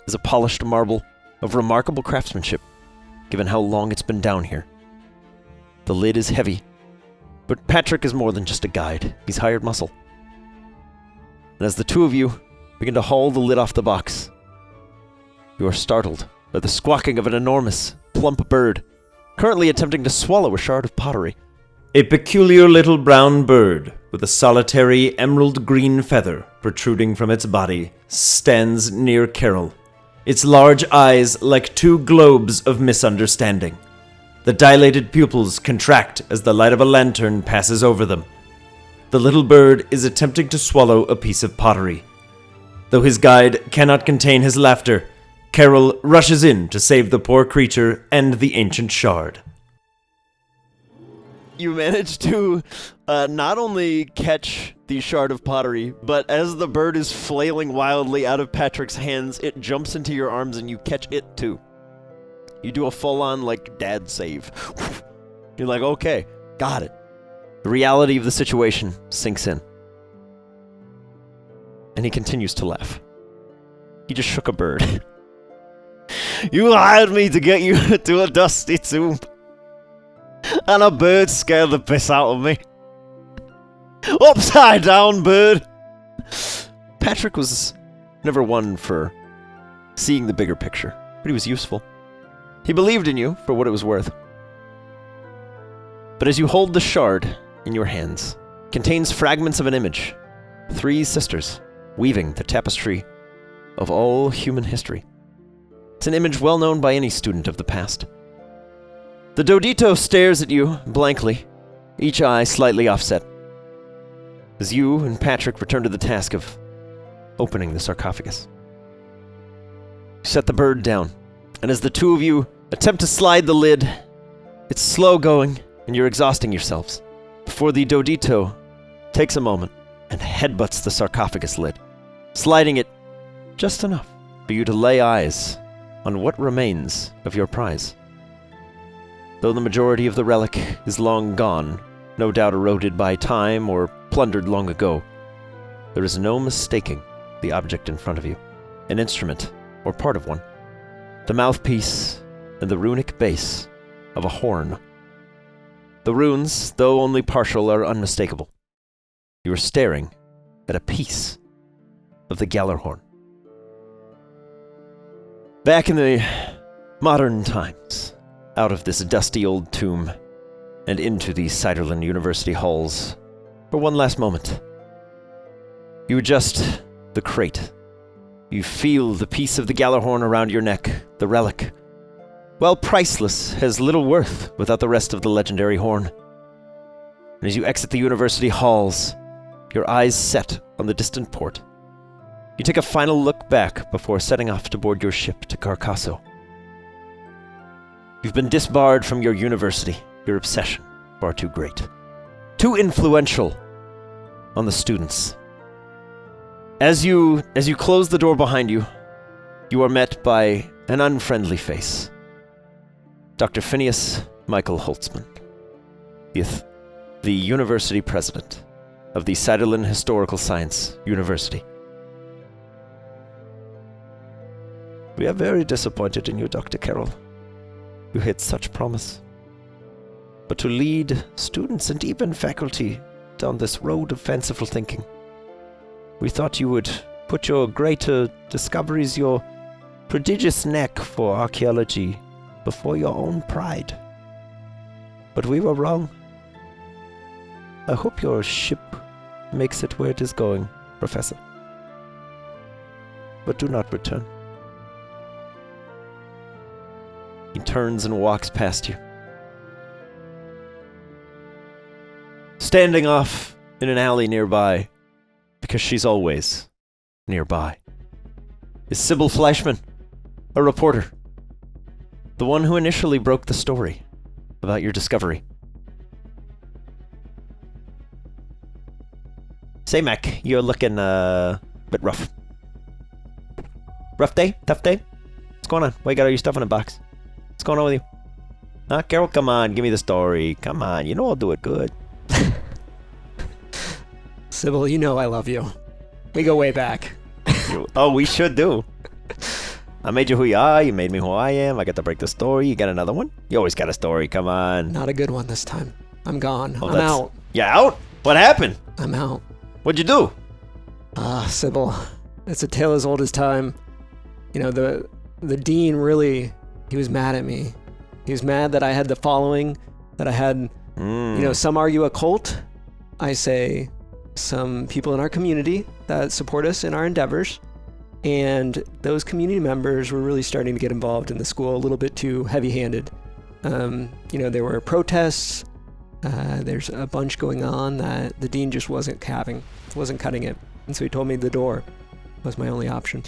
is a polished marble of remarkable craftsmanship, given how long it's been down here. The lid is heavy, but Patrick is more than just a guide. He's hired muscle. And as the two of you begin to haul the lid off the box, you are startled by the squawking of an enormous, plump bird, currently attempting to swallow a shard of pottery. A peculiar little brown bird with a solitary emerald green feather protruding from its body stands near Carol, its large eyes like two globes of misunderstanding. The dilated pupils contract as the light of a lantern passes over them. The little bird is attempting to swallow a piece of pottery. Though his guide cannot contain his laughter, Carol rushes in to save the poor creature and the ancient shard. You manage to not only catch the shard of pottery, but as the bird is flailing wildly out of Patrick's hands, it jumps into your arms and you catch it too. You do a full-on, dad save. You're like, okay, got it. The reality of the situation sinks in. And he continues to laugh. He just shook a bird. You hired me to get you to a dusty tomb. And a bird scared the piss out of me. Upside down, bird! Patrick was never one for seeing the bigger picture, but he was useful. He believed in you for what it was worth. But as you hold the shard in your hands, it contains fragments of an image. 3 sisters weaving the tapestry of all human history. It's an image well known by any student of the past. The Dodito stares at you blankly, each eye slightly offset, as you and Patrick return to the task of opening the sarcophagus. You set the bird down, and as the two of you attempt to slide the lid, it's slow going, and you're exhausting yourselves, before the Dodito takes a moment and headbutts the sarcophagus lid, sliding it just enough for you to lay eyes on what remains of your prize. Though the majority of the relic is long gone, no doubt eroded by time or plundered long ago, there is no mistaking the object in front of you, an instrument, or part of one, the mouthpiece and the runic base of a horn. The runes, though only partial, are unmistakable. You are staring at a piece of the Gallarhorn. Back in the modern times, out of this dusty old tomb and into the Ciderland University halls, for one last moment, you adjust the crate. You feel the piece of the Gallarhorn around your neck, the relic. While priceless, has little worth without the rest of the legendary horn. And as you exit the university halls, your eyes set on the distant port, you take a final look back before setting off to board your ship to Carcasso. You've been disbarred from your university, your obsession far too great, too influential on the students. As you close the door behind you, you are met by an unfriendly face. Dr. Phineas Michael Holtzman, the university president of the Ciderland Historical Science University. We are very disappointed in you, Dr. Carroll. You had such promise. But to lead students and even faculty down this road of fanciful thinking, we thought you would put your greater discoveries, your prodigious knack for archaeology, before your own pride. But we were wrong. I hope your ship makes it where it is going, Professor. But do not return. He turns and walks past you. Standing off in an alley nearby, because she's always nearby, is Sybil Fleischman, a reporter. The one who initially broke the story about your discovery. Say, Mac, you're looking a bit rough. Rough day? Tough day? What's going on? Why you got all your stuff in a box? What's going on with you? Huh, Carol? Come on, give me the story. Come on, you know I'll do it good. Sybil, you know I love you. We go way back. Oh, we should do. I made you who you are, you made me who I am, I got to break the story, you got another one? You always got a story, come on. Not a good one this time. I'm gone. Oh, I'm out. You out? What happened? I'm out. What'd you do? Sybil, it's a tale as old as time. You know, the dean really, he was mad at me. He was mad that I had the following, that I had, you know, some argue a cult. I say some people in our community that support us in our endeavors. And those community members were really starting to get involved in the school a little bit too heavy-handed. You know, there were protests. There's a bunch going on that the dean just wasn't cutting it. And so he told me the door was my only option.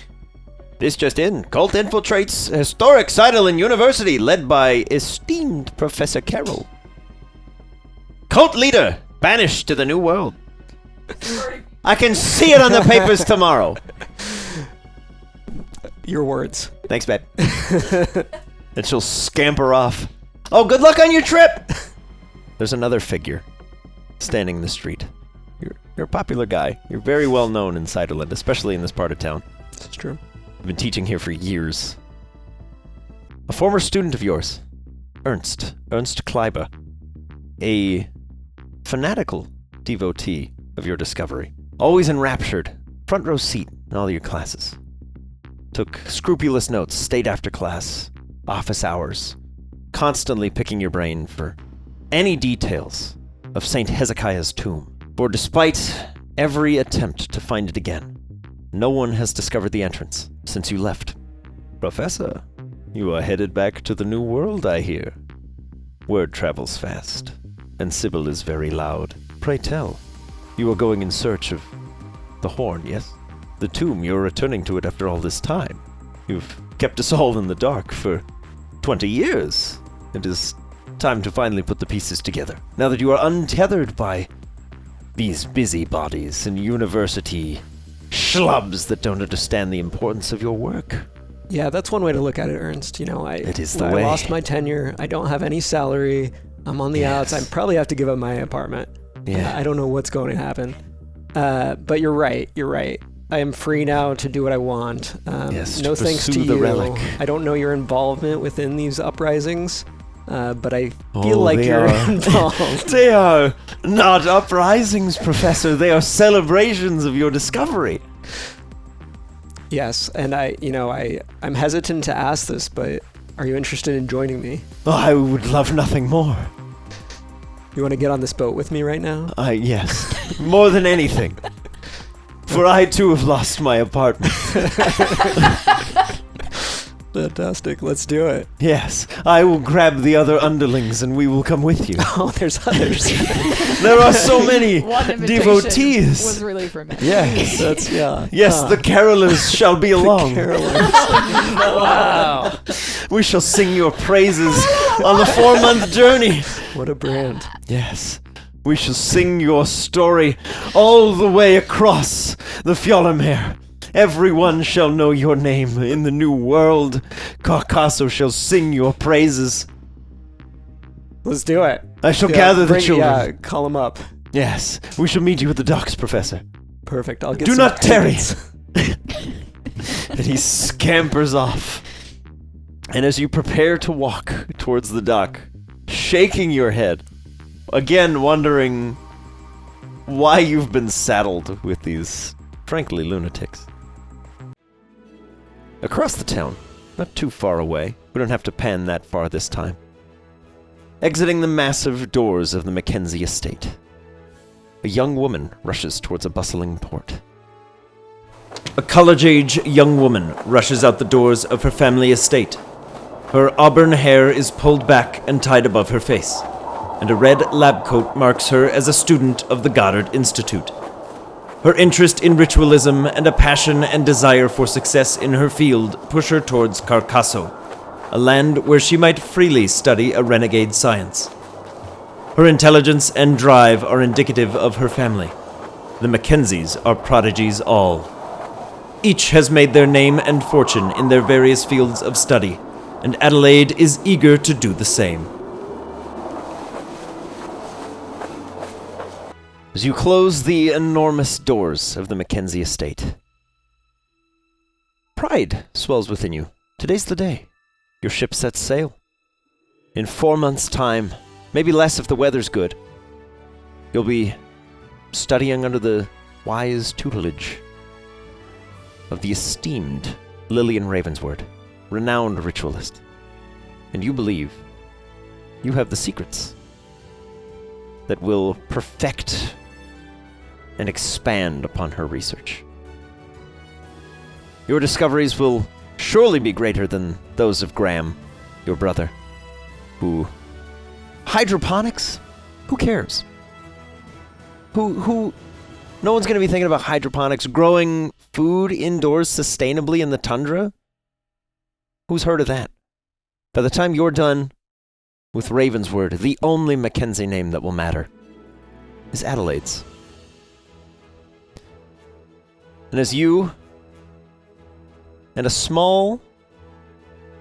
This just in. Cult infiltrates historic Ciderland University, led by esteemed Professor Carroll. Cult leader banished to the New World. I can see it on the papers tomorrow. Your words. Thanks, babe. And she'll scamper off. Oh, good luck on your trip! There's another figure standing in the street. You're a popular guy. You're very well known in Ciderland, especially in this part of town. That's true. You've been teaching here for years. A former student of yours, Ernst Kleiber, a fanatical devotee of your discovery, always enraptured, front row seat in all your classes. took scrupulous notes, stayed after class, office hours, constantly picking your brain for any details of St. Hezekiah's tomb. For despite every attempt to find it again, no one has discovered the entrance since you left. Professor, you are headed back to the New World, I hear. Word travels fast, and Sybil is very loud. Pray tell, you are going in search of the horn, yes? The tomb, you're returning to it after all this time. You've kept us all in the dark for 20 years. It is time to finally put the pieces together. Now that you are untethered by these busybodies and university schlubs that don't understand the importance of your work. Yeah, that's one way to look at it, Ernst. It is the I way. lost my tenure. I don't have any salary. I'm on the outs. I probably have to give up my apartment. Yeah. I don't know what's going to happen. But you're right. You're right. I am free now to do what I want. Yes, no to thanks to pursue the you. relic. I don't know your involvement within these uprisings, but I Oh, feel like they you're are. involved. They are not uprisings, Professor. They are celebrations of your discovery. Yes, and I'm hesitant to ask this, but are you interested in joining me? Oh, I would love nothing more. You want to get on this boat with me right now? Yes. More than anything. For I too have lost my apartment. Fantastic. Let's do it. Yes. I will grab the other underlings and we will come with you. Oh, there's others. There are so many One invitation devotees. was really for me. Yes. That's, yeah. Yes, the carolers shall be along. Wow. We shall sing your praises on the 4-month journey. What a brand. Yes. We shall sing your story all the way across the Fjollmere. Everyone shall know your name in the new world. Carcasso shall sing your praises. Let's do it. I shall gather the children. Yeah, call them up. Yes, we shall meet you at the docks, Professor. Perfect. I'll get Do some not tarry. tickets. And he scampers off. And as you prepare to walk towards the dock, shaking your head, again wondering why you've been saddled with these, frankly, lunatics. Across the town, not too far away, we don't have to pan that far this time. Exiting the massive doors of the Mackenzie estate, a young woman rushes towards a bustling port. A college-age young woman rushes out the doors of her family estate. Her auburn hair is pulled back and tied above her face, and a red lab coat marks her as a student of the Goddard Institute. Her interest in ritualism and a passion and desire for success in her field push her towards Carcasso, a land where she might freely study a renegade science. Her intelligence and drive are indicative of her family. The Mackenzies are prodigies all. Each has made their name and fortune in their various fields of study, and Adelaide is eager to do the same. As you close the enormous doors of the Mackenzie estate, pride swells within you. Today's the day. Your ship sets sail. In 4 months' time, maybe less if the weather's good, you'll be studying under the wise tutelage of the esteemed Lillian Ravensword, renowned ritualist. And you believe you have the secrets that will perfect and expand upon her research. Your discoveries will surely be greater than those of Graham, your brother, who... Hydroponics? Who cares? Who... No one's going to be thinking about hydroponics, growing food indoors sustainably in the tundra? Who's heard of that? By the time you're done with Ravensword, the only Mackenzie name that will matter is Adelaide's. And as you and a small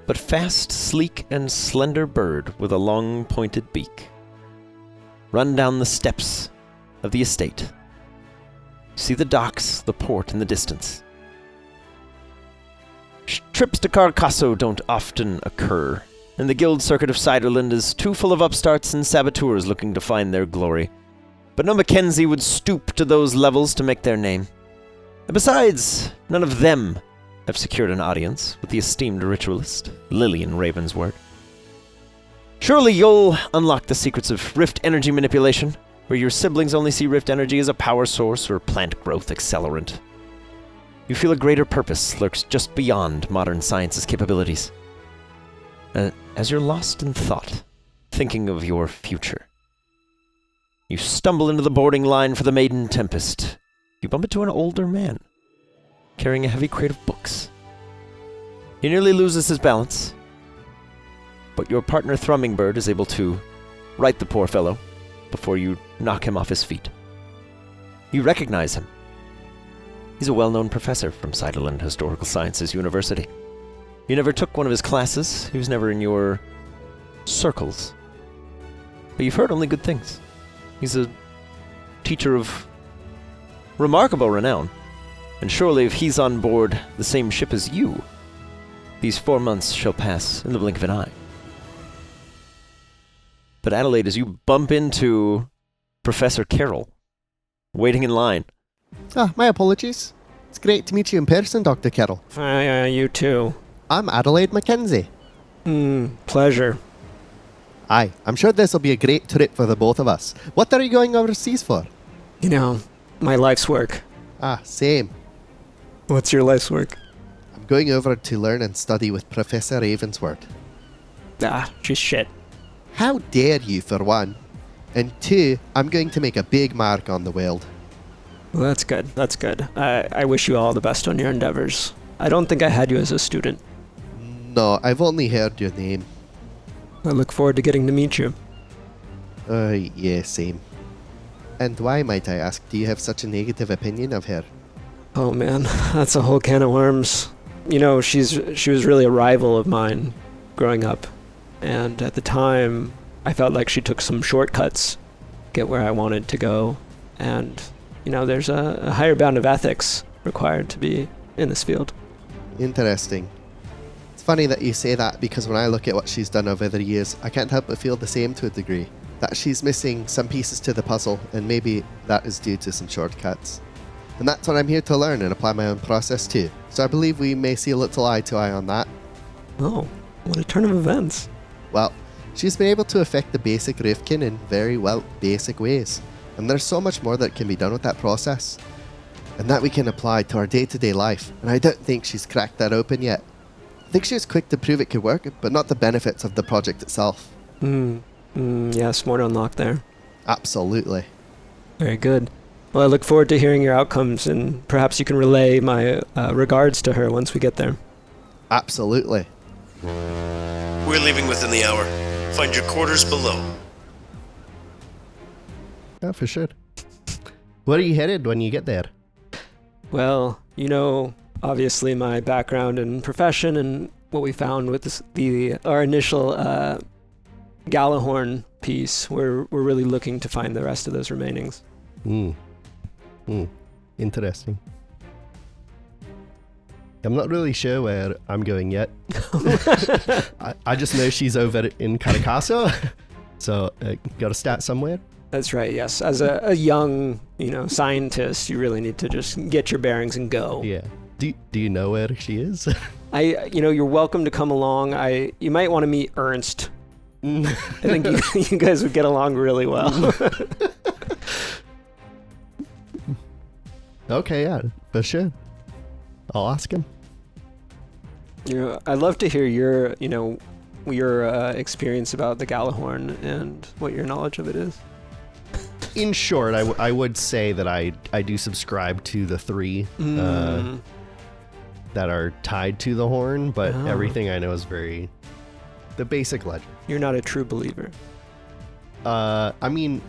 but fast, sleek, and slender bird with a long, pointed beak run down the steps of the estate, you see the docks, the port in the distance. Trips to Carcasso don't often occur, and the guild circuit of Ciderland is too full of upstarts and saboteurs looking to find their glory. But no Mackenzie would stoop to those levels to make their name. And besides, none of them I've secured an audience with the esteemed ritualist, Lillian Ravensword. Surely you'll unlock the secrets of rift energy manipulation, where your siblings only see rift energy as a power source or plant growth accelerant. You feel a greater purpose lurks just beyond modern science's capabilities. As you're lost in thought, thinking of your future, you stumble into the boarding line for the Maiden Tempest. You bump into an older man, carrying a heavy crate of books. He nearly loses his balance, but your partner Thrumming-Bird is able to right the poor fellow before you knock him off his feet. You recognize him. He's a well-known professor from Seiderland Historical Sciences University. You never took one of his classes. He was never in your circles. But you've heard only good things. He's a teacher of remarkable renown. And surely if he's on board the same ship as you, these 4 months shall pass in the blink of an eye. But Adelaide, as you bump into Professor Carroll, waiting in line. My apologies. It's great to meet you in person, Dr. Carroll. You too. I'm Adelaide Mackenzie. Pleasure. Aye, I'm sure this will be a great trip for the both of us. What are you going overseas for? You know, my life's work. Same. What's your life's work? I'm going over to learn and study with Professor Ravensword. She's shit. How dare you, for one? And two, I'm going to make a big mark on the world. Well, that's good. That's good. I wish you all the best on your endeavors. I don't think I had you as a student. No, I've only heard your name. I look forward to getting to meet you. Yeah, same. And why, might I ask, do you have such a negative opinion of her? Oh man, that's a whole can of worms. You know, she was really a rival of mine growing up. And at the time, I felt like she took some shortcuts to get where I wanted to go. And, you know, there's a higher bound of ethics required to be in this field. Interesting. It's funny that you say that, because when I look at what she's done over the years, I can't help but feel the same to a degree. That she's missing some pieces to the puzzle, and maybe that is due to some shortcuts. And that's what I'm here to learn and apply my own process to. So I believe we may see a little eye to eye on that. Oh, what a turn of events. Well, she's been able to affect the basic Riftkin in very, basic ways. And there's so much more that can be done with that process. And that we can apply to our day-to-day life. And I don't think she's cracked that open yet. I think she was quick to prove it could work, but not the benefits of the project itself. Yes, more to unlock there. Absolutely. Very good. Well, I look forward to hearing your outcomes, and perhaps you can relay my regards to her once we get there. Absolutely. We're leaving within the hour. Find your quarters below. Yeah, for sure. Where are you headed when you get there? Well, you know, obviously my background and profession and what we found with our initial Galahorn piece, we're really looking to find the rest of those remainings. Interesting. I'm not really sure where I'm going yet. I just know she's over in Carcasso, so got to start somewhere. That's right, yes. As a young, scientist, you really need to just get your bearings and go. Yeah. Do you know where she is? You're welcome to come along. You might want to meet Ernst. I think you guys would get along really well. Okay, yeah, for sure. I'll ask him. I'd love to hear your experience about the Galahorn and what your knowledge of it is. In short, I would say that I do subscribe to the three that are tied to the horn, but everything I know is the basic legend. You're not a true believer. I mean,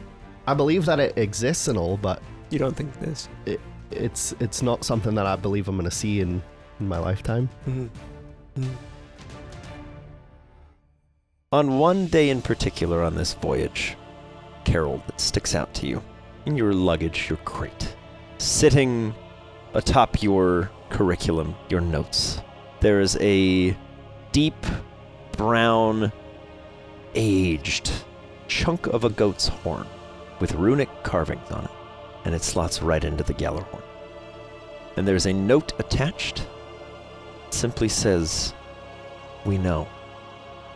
I believe that it exists and all, but you don't think this? It's not something that I believe I'm going to see in my lifetime. On one day in particular on this voyage, Carol, that sticks out to you in your luggage, your crate, sitting atop your curriculum, your notes, there is a deep brown aged chunk of a goat's horn with runic carvings on it, and it slots right into the Galahorn. And there's a note attached simply says, "We know."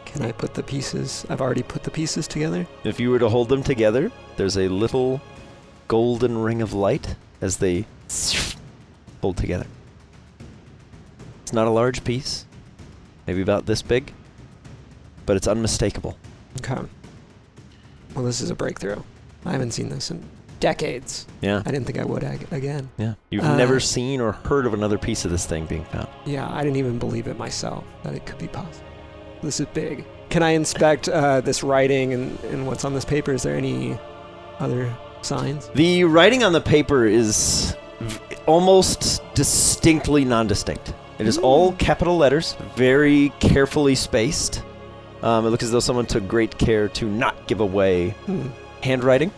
Can I put the pieces? I've already put the pieces together. If you were to hold them together, there's a little golden ring of light as they hold together. It's not a large piece, maybe about this big, but it's unmistakable. Okay. Well, this is a breakthrough. I haven't seen this in decades. Yeah. I didn't think I would again. Yeah. You've never seen or heard of another piece of this thing being found. Yeah, I didn't even believe it myself that it could be possible. This is big. Can I inspect this writing and what's on this paper? Is there any other signs? The writing on the paper is almost distinctly non-distinct. It is all capital letters, very carefully spaced. It looks as though someone took great care to not give away handwriting.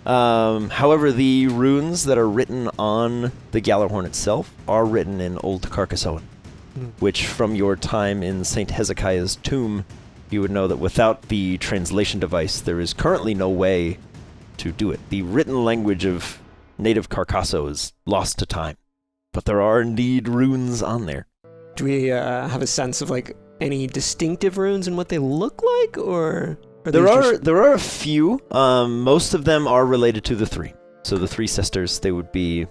However, the runes that are written on the Gjallarhorn itself are written in Old Carcassoan, which from your time in St. Hezekiah's tomb, you would know that without the translation device, there is currently no way to do it. The written language of native Carcasso is lost to time, but there are indeed runes on there. Do we have a sense of like any distinctive runes and what they look like, or There are a few. Most of them are related to the three. So the three sisters, they would be.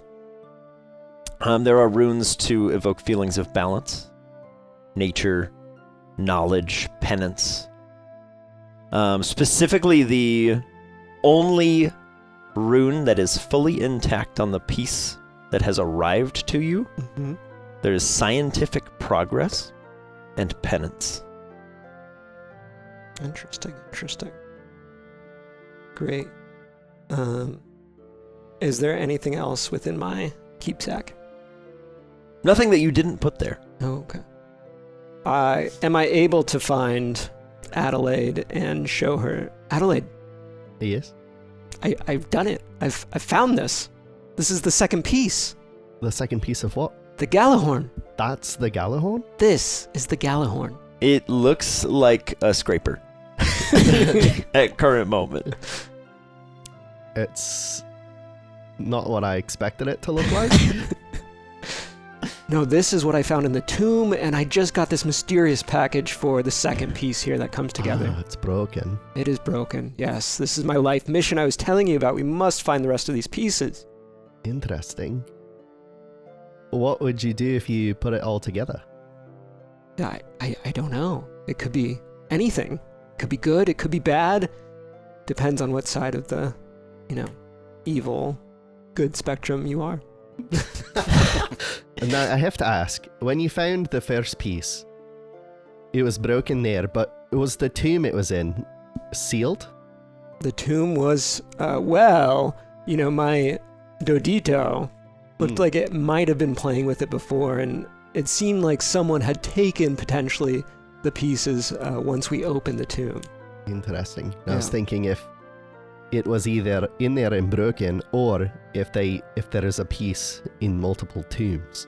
There are runes to evoke feelings of balance, nature, knowledge, penance. Specifically, the only rune that is fully intact on the piece that has arrived to you, there is scientific progress and penance. Interesting. Great. Is there anything else within my keepsack? Nothing that you didn't put there. Oh, okay. Am I able to find Adelaide and show her? Adelaide, Yes. I've done it. I've found this. This is the second piece. The second piece of what? The Gjallarhorn. That's the Gjallarhorn? This is the Gjallarhorn. It looks like a scraper at current moment. It's not what I expected it to look like. No, this is what I found in the tomb, and I just got this mysterious package for the second piece here that comes together. It's broken. It is broken, yes. This is my life mission I was telling you about. We must find the rest of these pieces. Interesting. What would you do if you put it all together? I don't know. It could be anything. It could be good, it could be bad. Depends on what side of the, evil, good spectrum you are. And now I have to ask, when you found the first piece, it was broken there, but was the tomb it was in sealed? The tomb was, my Dodito looked like it might have been playing with it before, and it seemed like someone had taken potentially the pieces once we opened the tomb. Interesting. I was thinking if it was either in there and broken, or if there is a piece in multiple tombs.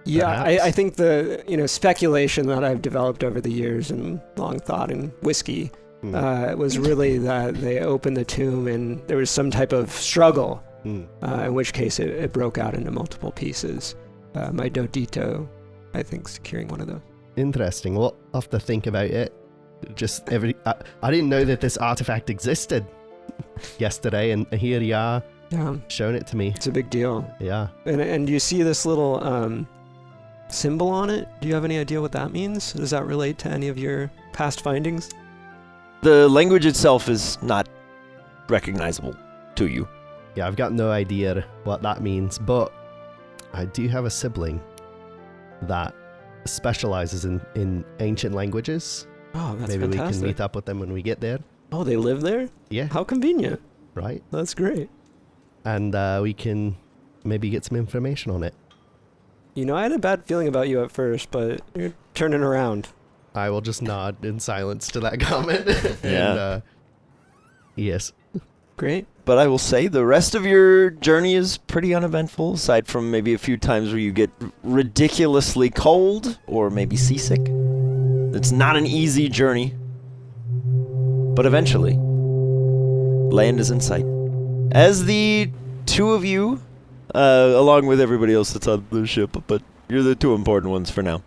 Yeah, I think the speculation that I've developed over the years and long thought in whiskey was really that they opened the tomb and there was some type of struggle, in which case it broke out into multiple pieces. My Dodito, I think, securing one of those. Interesting. Well, I'll have to think about it. I didn't know that this artifact existed yesterday, and here you are, showing it to me. It's a big deal. Yeah. And you see this little symbol on it? Do you have any idea what that means? Does that relate to any of your past findings? The language itself is not recognizable to you. Yeah, I've got no idea what that means, but I do have a sibling that specializes in ancient languages. Oh, that's Maybe fantastic. we can meet up with them when we get there. Oh, they live there? Yeah. How convenient. Right? That's great. And we can maybe get some information on it. I had a bad feeling about you at first, but you're turning around. I will just nod in silence to that comment. Yeah. Yes. Great. But I will say the rest of your journey is pretty uneventful, aside from maybe a few times where you get ridiculously cold or maybe seasick. It's not an easy journey. But eventually, land is in sight. As the two of you, along with everybody else that's on the ship, but You're the two important ones for now.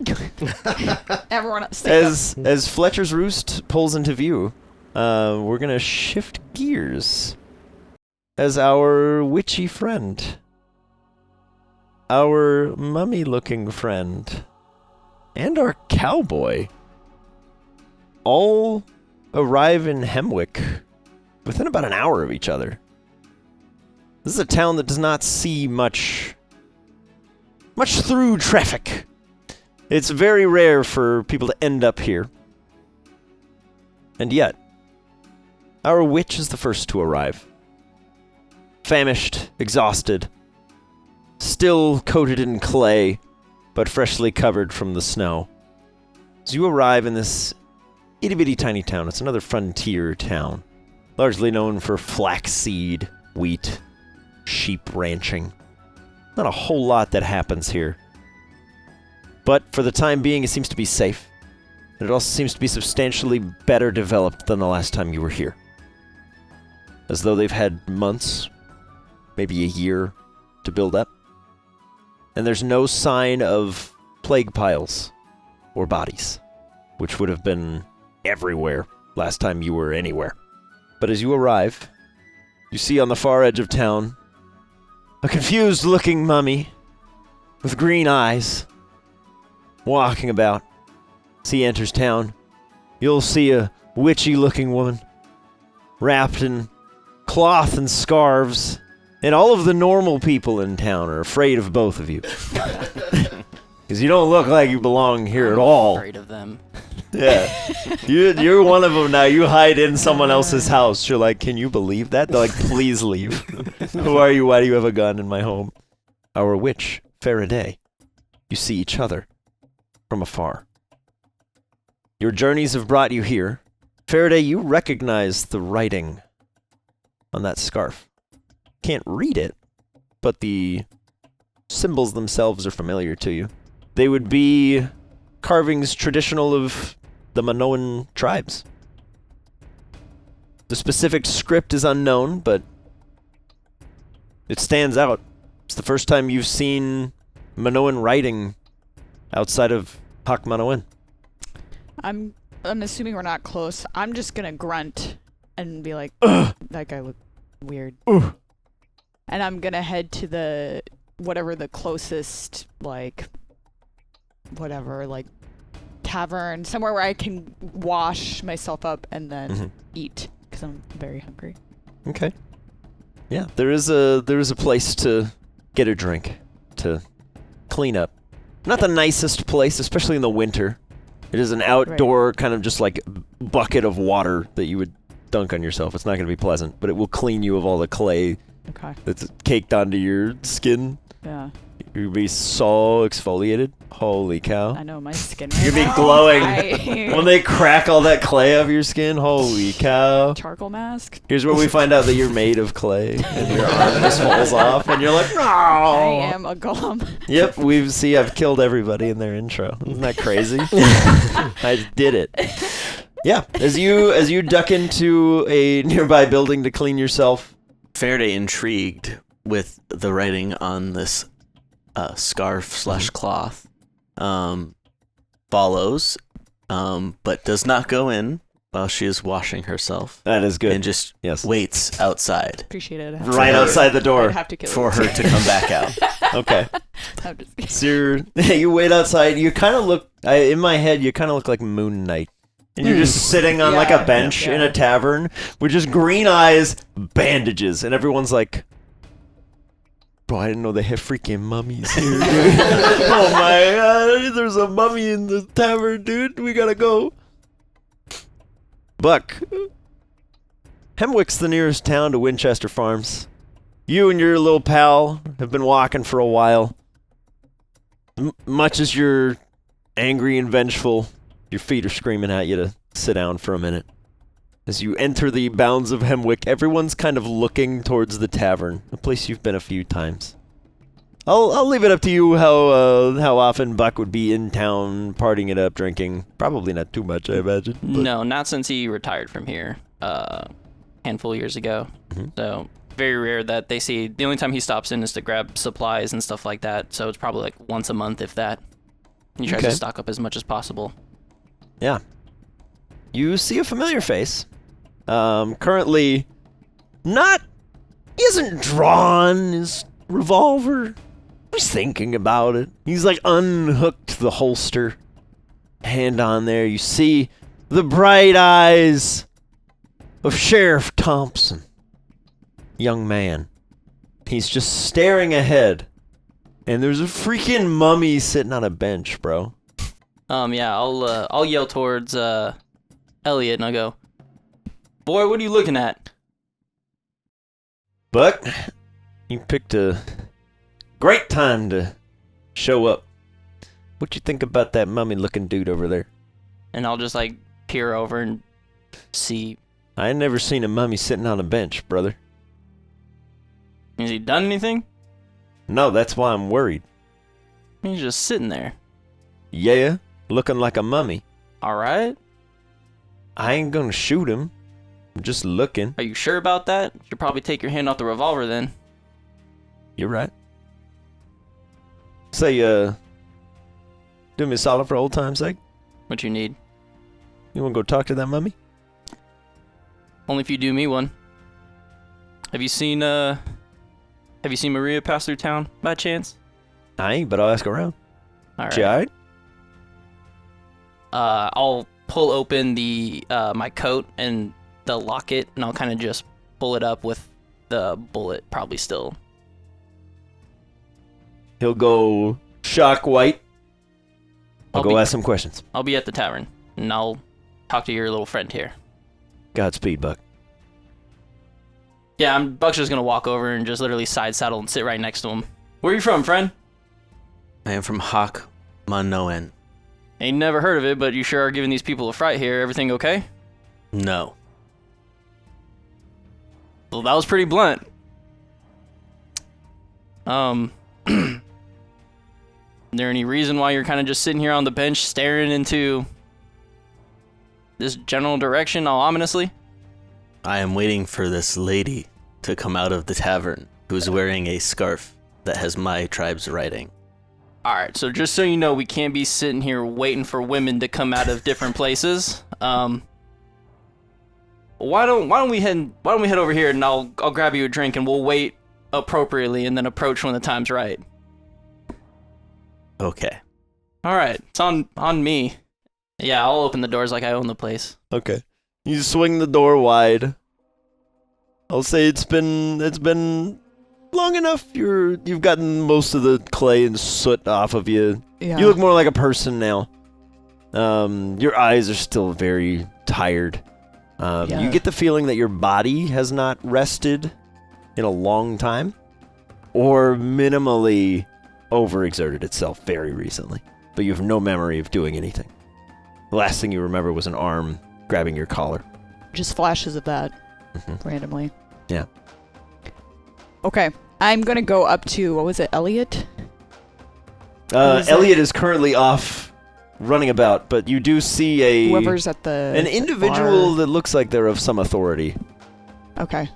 Everyone else, stay up. As Fletcher's Roost pulls into view, we're gonna shift gears. As our witchy friend, our mummy-looking friend, and our cowboy all arrive in Hemwick within about an hour of each other. This is a town that does not see much through traffic. It's very rare for people to end up here. And yet, our witch is the first to arrive. Famished, exhausted, still coated in clay, but freshly covered from the snow. As you arrive in this itty-bitty tiny town, it's another frontier town, largely known for flaxseed, wheat, sheep ranching. Not a whole lot that happens here. But for the time being, it seems to be safe. And it also seems to be substantially better developed than the last time you were here. As though they've had months, maybe a year, to build up. And there's no sign of plague piles or bodies, which would have been everywhere last time you were anywhere. But as you arrive, you see on the far edge of town a confused-looking mummy with green eyes walking about. As he enters town, you'll see a witchy-looking woman wrapped in cloth and scarves, and all of the normal people in town are afraid of both of you. Because you don't look like you belong here at all. Afraid of them. Yeah. You're one of them now. You hide in someone else's house. You're like, can you believe that? They're like, please leave. Who are you? Why do you have a gun in my home? Our witch, Faraday. You see each other from afar. Your journeys have brought you here. Faraday, you recognize the writing on that scarf. Can't read it, but the symbols themselves are familiar to you. They would be carvings traditional of the Minoan tribes. The specific script is unknown, but it stands out. It's the first time you've seen Minoan writing outside of Hak Manoan. I'm assuming we're not close. I'm just gonna grunt and be like, that guy looked weird. And I'm gonna head to the whatever the closest tavern, somewhere where I can wash myself up and then eat, because I'm very hungry. Okay. Yeah, there is a place to get a drink, to clean up. Not the nicest place, especially in the winter. It is an outdoor kind of just like bucket of water that you would dunk on yourself. It's not going to be pleasant, but it will clean you of all the clay that's caked onto your skin. Yeah. You'll be so exfoliated. Holy cow. I know, my skin You'll be glowing. When they crack all that clay off your skin, holy cow. Charcoal mask. Here's where we find out that you're made of clay and your arm just falls off and you're like, no. I am a golem. Yep, I've killed everybody in their intro. Isn't that crazy? I did it. Yeah, as you duck into a nearby building to clean yourself. Faraday, intrigued with the writing on this scarf/cloth, follows, but does not go in while she is washing herself. That is good. And just waits outside. Appreciate it. Right outside the door. I'd have to kill for her to come back out. Okay. I'm just kidding. So you wait outside. You kind of look, in my head, you kind of look like Moon Knight. And you're just sitting on like a bench in a tavern with just green eyes, bandages, and everyone's like, bro, I didn't know they have freaking mummies here, dude. Oh my god, there's a mummy in the tavern, dude. We gotta go. Buck, Hemwick's the nearest town to Winchester Farms. You and your little pal have been walking for a while. Much as you're angry and vengeful, your feet are screaming at you to sit down for a minute. As you enter the bounds of Hemwick, everyone's kind of looking towards the tavern, a place you've been a few times. I'll leave it up to you how often Buck would be in town, partying it up, drinking. Probably not too much, I imagine. No, not since he retired from here a handful of years ago. Mm-hmm. So very rare that they see. The only time he stops in is to grab supplies and stuff like that. So it's probably like once a month, if that. He tries to stock up as much as possible. Yeah. You see a familiar face. Currently, he hasn't drawn his revolver. He's thinking about it. He's like unhooked the holster. Hand on there. You see the bright eyes of Sheriff Thompson. Young man. He's just staring ahead. And there's a freaking mummy sitting on a bench, bro. Yeah, I'll yell towards Elliot and I'll go, "Boy, what are you looking at?" Buck, you picked a great time to show up. What you think about that mummy-looking dude over there? And I'll just like peer over and see. I ain't never seen a mummy sitting on a bench, brother. Has he done anything? No, that's why I'm worried. He's just sitting there. Yeah, looking like a mummy. All right. I ain't gonna shoot him. I'm just looking. Are you sure about that? You should probably take your hand off the revolver then. You're right. Say, do me a solid for old time's sake. What you need? You wanna go talk to that mummy? Only if you do me one. Have you seen Maria pass through town by chance? I ain't, but I'll ask around. All right. She alright? I'll pull open the my coat and the locket, and I'll kind of just pull it up with the bullet probably still. He'll go shock white. I'll I'll go be- ask some questions. I'll be at the tavern, and I'll talk to your little friend here. Godspeed, Buck. Yeah, Buck's just gonna walk over and just literally side saddle and sit right next to him. Where are you from, friend? I am from Hawk Manoen. Ain't never heard of it, but you sure are giving these people a fright here. Everything okay? No. Well, that was pretty blunt. Is there any reason why you're kind of just sitting here on the bench staring into this general direction all ominously? I am waiting for this lady to come out of the tavern who's wearing a scarf that has my tribe's writing. Alright, so just so you know, we can't be sitting here waiting for women to come out of different places. Why don't we head over here and I'll grab you a drink and we'll wait appropriately and then approach when the time's right. Okay. Alright, it's on me. Yeah, I'll open the doors like I own the place. Okay. You swing the door wide. I'll say it's been long enough. You've gotten most of the clay and soot off of you. Yeah. You look more like a person now. Your eyes are still very tired. You get the feeling that your body has not rested in a long time, or minimally overexerted itself very recently. But you have no memory of doing anything. The last thing you remember was an arm grabbing your collar. Just flashes of that Mhm. randomly. Yeah. Okay. I'm going to go up to, what was it, Elliot? is Elliot is currently off running about, but you do see Whoever's at the an individual bar. that looks like they're of some authority. Okay.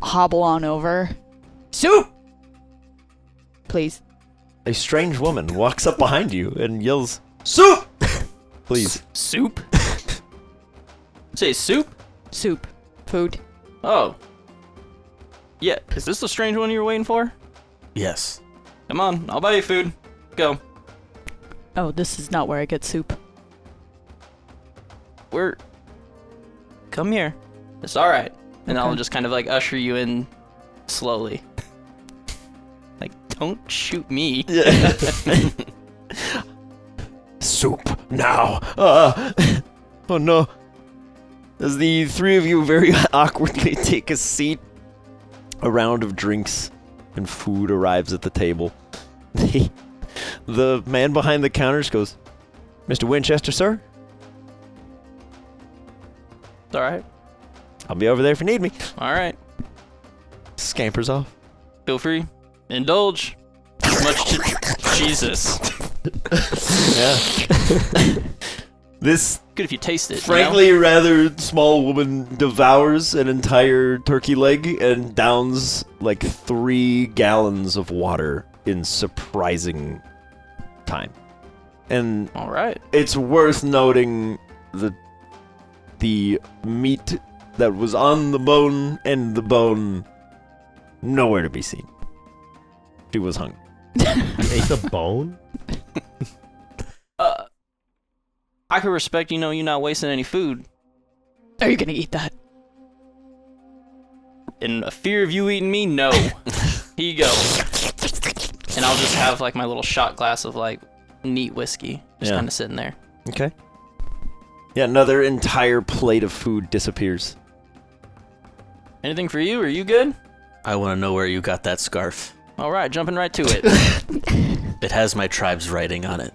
Hobble on over. Soup! Please. A strange woman walks up behind you and yells, "Soup!" Please. Soup? Say soup? Soup. Food. Oh. Yeah, is this the strange one you were waiting for? Yes. Come on, I'll buy you food. Go. Oh, this is not where I get soup. Come here. It's alright. And I'll Okay. just kind of like usher you in slowly. Like, don't shoot me. Soup now. Oh no. As the three of you very awkwardly take a seat, a round of drinks and food arrives at the table. The man behind the counters goes, "Mr. Winchester, sir? It's alright. I'll be over there if you need me." Alright. Scampers off. Feel free. Indulge. Much to Jesus. Yeah. This Good if you taste it. frankly rather small woman devours an entire turkey leg and downs like 3 gallons of water in surprising time. And All right. it's worth noting that the meat that was on the bone and the bone nowhere to be seen. She was hungry. You ate the bone? I could respect, you not wasting any food. Are you gonna eat that? In a fear of you eating me, no. Here you go. And I'll just have like my little shot glass of like neat whiskey just Yeah. kind of sitting there. Okay. Yeah, another entire plate of food disappears. Anything for you? Are you good? I want to know where you got that scarf. All right, jumping right to it. It has my tribe's writing on it.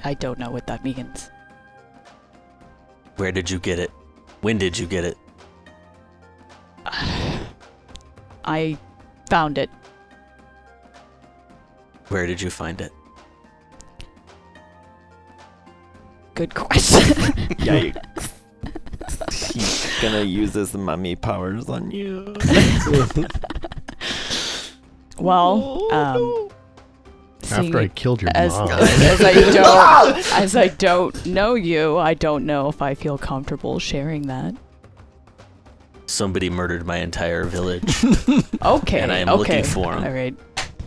I don't know what that means. Where did you get it? When did you get it? I found it. Where did you find it? Good question. Yeah, he's gonna use his mummy powers on you. Well, After I killed your as, mom. as I don't know you, I don't know if I feel comfortable sharing that. Somebody murdered my entire village, Okay. and I am okay. looking for him. All right.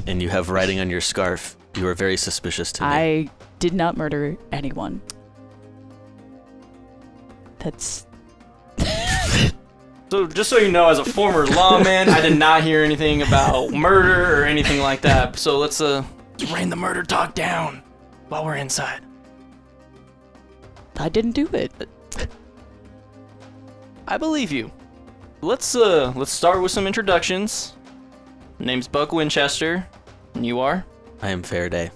and you have writing on your scarf. You are very suspicious to me. I did not murder anyone. That's So just so you know, as a former lawman, I did not hear anything about murder or anything like that. So let's rain the murder talk down while we're inside. I didn't do it. I believe you. Let's start with some introductions. Name's Buck Winchester, and you are I am Faraday.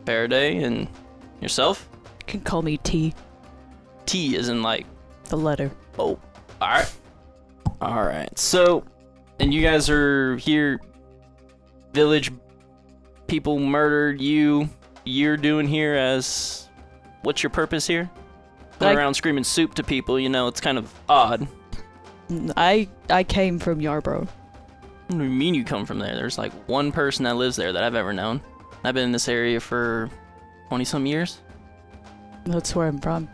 Faraday, and yourself? You can call me T, T is in like, the letter. oh, all right. So, and you guys are here. Village people murdered you. You're doing here as, what's your purpose here? Going Like- around screaming soup to people. You know, it's kind of odd. I came from Yarborough. What do you mean you come from there? There's like one person that lives there that I've ever known. I've been in this area for 20-some years. That's where I'm from.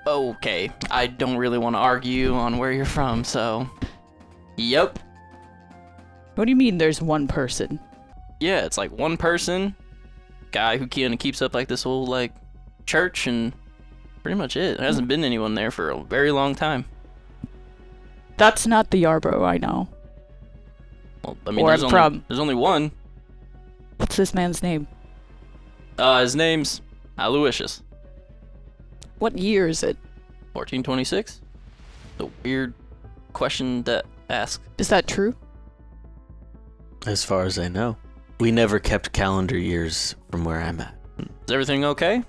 Okay, I don't really want to argue on where you're from, so... Yep. What do you mean there's one person? Yeah, it's like one person, guy who kind of keeps up like this whole like church, and pretty much it. There hasn't been anyone there for a very long time. That's not the Yarborough I know. Well, I mean, Where there's I'm only, from. there's only one. What's this man's name? His name's Aloysius. What year is it? 1426. The weird question to ask. Is that true? As far as I know. We never kept calendar years from where I'm at. Is everything okay?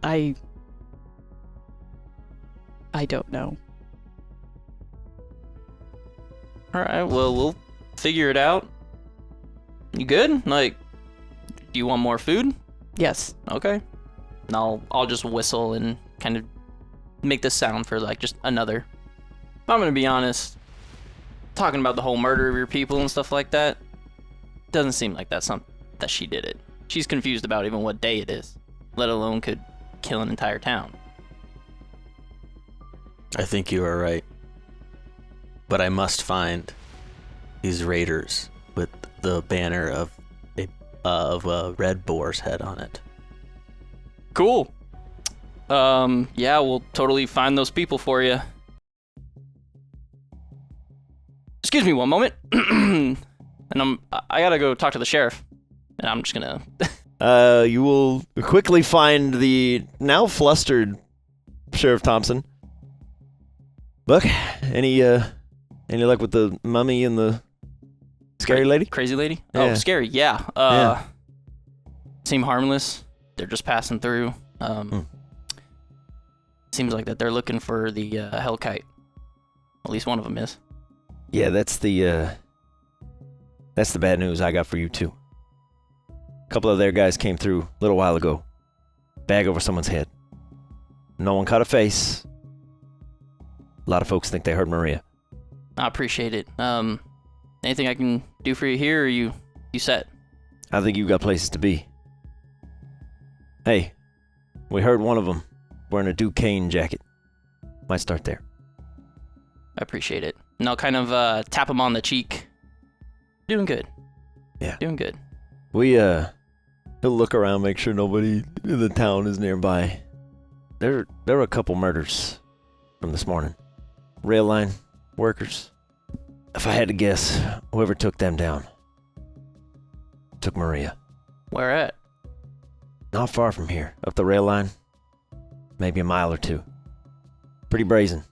I don't know. Alright, well, we'll figure it out. You good? Like, do you want more food? Yes. Okay. And I'll just whistle and kind of make this sound for, like, just another. I'm gonna be honest. Talking about the whole murder of your people and stuff like that, doesn't seem like that's something that she did it. She's confused about even what day it is, let alone could kill an entire town. I think you are right. But I must find these raiders with the banner of a red boar's head on it. Cool. Yeah, we'll totally find those people for you. Excuse me one moment. And I gotta go talk to the sheriff. And I'm just gonna... You will quickly find the now flustered Sheriff Thompson. Buck, any luck with the mummy and the scary lady? Crazy lady? Yeah. Oh, scary, yeah. Yeah. Seem harmless. They're just passing through. Seems like that they're looking for the Hellkite. At least one of them is. Yeah, that's the bad news I got for you too. A couple of their guys came through a little while ago. Bag over someone's head. No one caught a face. A lot of folks think they heard Maria. I appreciate it. Anything I can do for you here, or you set? I think you got places to be. Hey, we heard one of them wearing a Duquesne jacket. Might start there. I appreciate it. And I'll kind of tap him on the cheek. Doing good. Yeah. Doing good. He'll look around, make sure nobody in the town is nearby. There were a couple murders from this morning. Rail line workers. If I had to guess, whoever took them down took Maria. Where at? Not far from here, up the rail line. Maybe a mile or two. Pretty brazen.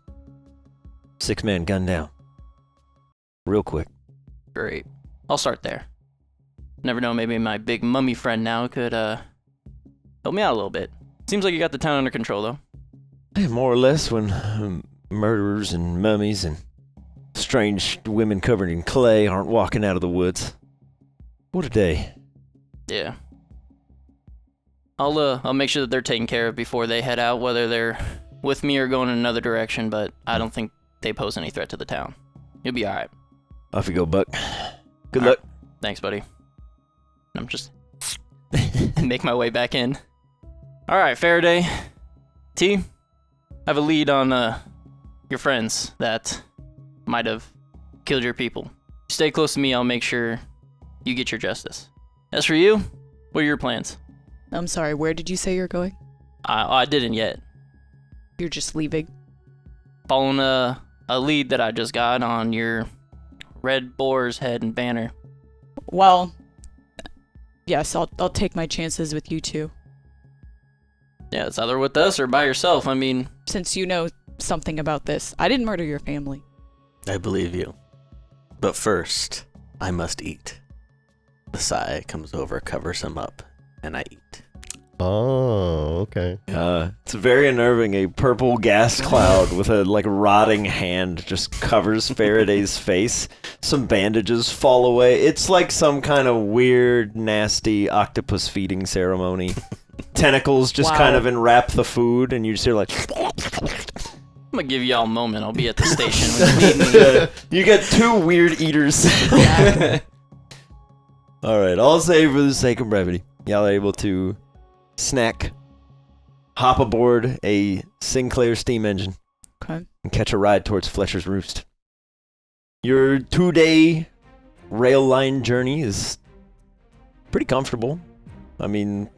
6 men gunned down. Real quick. Great. I'll start there. Never know, maybe my big mummy friend now could help me out a little bit. Seems like you got the town under control, though. Hey, more or less when murderers and mummies and strange women covered in clay aren't walking out of the woods. What a day. Yeah. I'll make sure that they're taken care of before they head out, whether they're with me or going in another direction, but I don't think they pose any threat to the town. You'll be alright. Off you go, Buck. Good All luck. right. Thanks, buddy. I'm just make my way back in. Alright, Faraday. T, I have a lead on your friends that might have killed your people. Stay close to me, I'll make sure you get your justice. As for you, what are your plans? I'm sorry, where did you say you're going? I didn't yet. You're just leaving? Following a lead that I just got on your red boar's head and banner. Well, yes, I'll take my chances with you two. Yeah, it's either with us or by yourself. I mean, Since you know something about this, I didn't murder your family. I believe you. But first, I must eat. The sigh comes over, covers him up, and I eat. Oh, okay. It's very unnerving. A purple gas cloud with a rotting hand just covers Faraday's face. Some bandages fall away. It's like some kind of weird, nasty octopus feeding ceremony. Tentacles just Wow. kind of enwrap the food, and you just hear like. I'm gonna give y'all a moment. I'll be at the station when you need me. You get 2 weird eaters. Yeah. All right, I'll say for the sake of brevity, y'all are able to snack, hop aboard a Sinclair steam engine, Okay. and catch a ride towards Fletcher's Roost. Your 2-day rail line journey is pretty comfortable. I mean,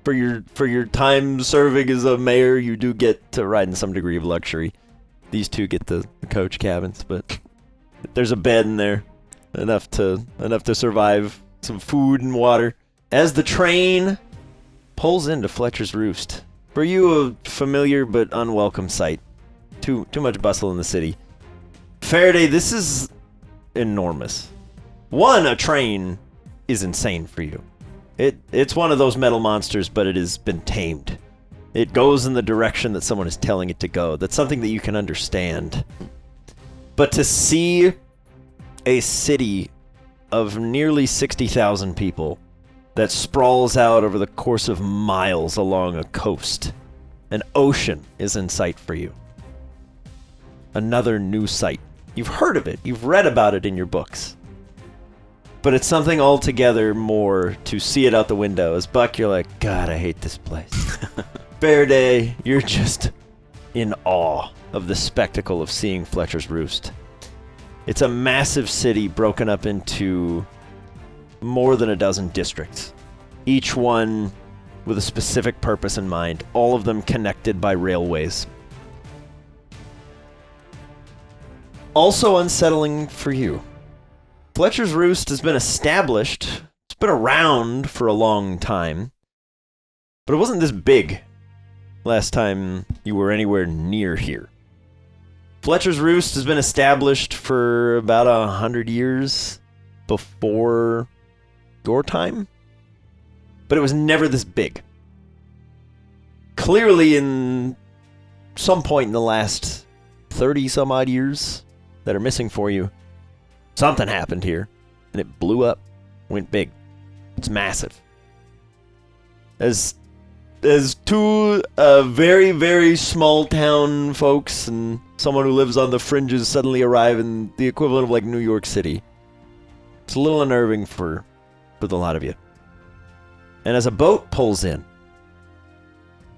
for your time serving as a mayor, you do get to ride in some degree of luxury. These two get the coach cabins, but there's a bed in there, enough to survive, some food and water. As the train pulls into Fletcher's Roost, for you a familiar but unwelcome sight. Too much bustle in the city. Faraday, this is enormous. One, a train is insane for you. It's one of those metal monsters, but it has been tamed. It goes in the direction that someone is telling it to go. That's something that you can understand. But to see a city of nearly 60,000 people that sprawls out over the course of miles along a coast, an ocean is in sight for you. Another new sight. You've heard of it. You've read about it in your books. But it's something altogether more to see it out the window. As Buck, you're like, God, I hate this place. Faraday, you're just in awe of the spectacle of seeing Fletcher's Roost. It's a massive city broken up into more than a dozen districts, each one with a specific purpose in mind, all of them connected by railways. Also unsettling for you, Fletcher's Roost has been established, it's been around for a long time, but it wasn't this big last time you were anywhere near here. Fletcher's Roost has been established for about 100 years before your time, but it was never this big. Clearly, in some point in the last 30 some odd years that are missing for you, something happened here, and it blew up, went big. It's massive. As as two very, very small town folks and someone who lives on the fringes suddenly arrive in the equivalent of like New York City. It's a little unnerving for the lot of you. And as a boat pulls in,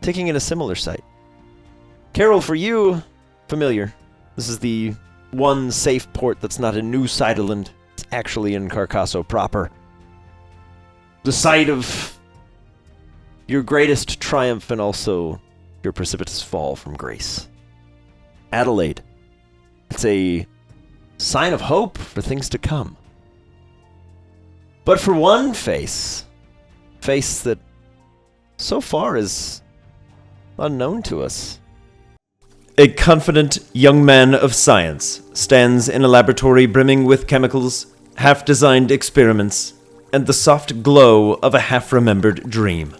taking in a similar sight. Carol, for you, familiar. This is the one safe port that's not in New Sideland. It's actually in Carcasso proper. The site of your greatest triumph and also your precipitous fall from grace. Adelaide. It's a sign of hope for things to come. But for one face that so far is unknown to us. A confident young man of science stands in a laboratory brimming with chemicals, half-designed experiments, and the soft glow of a half-remembered dream.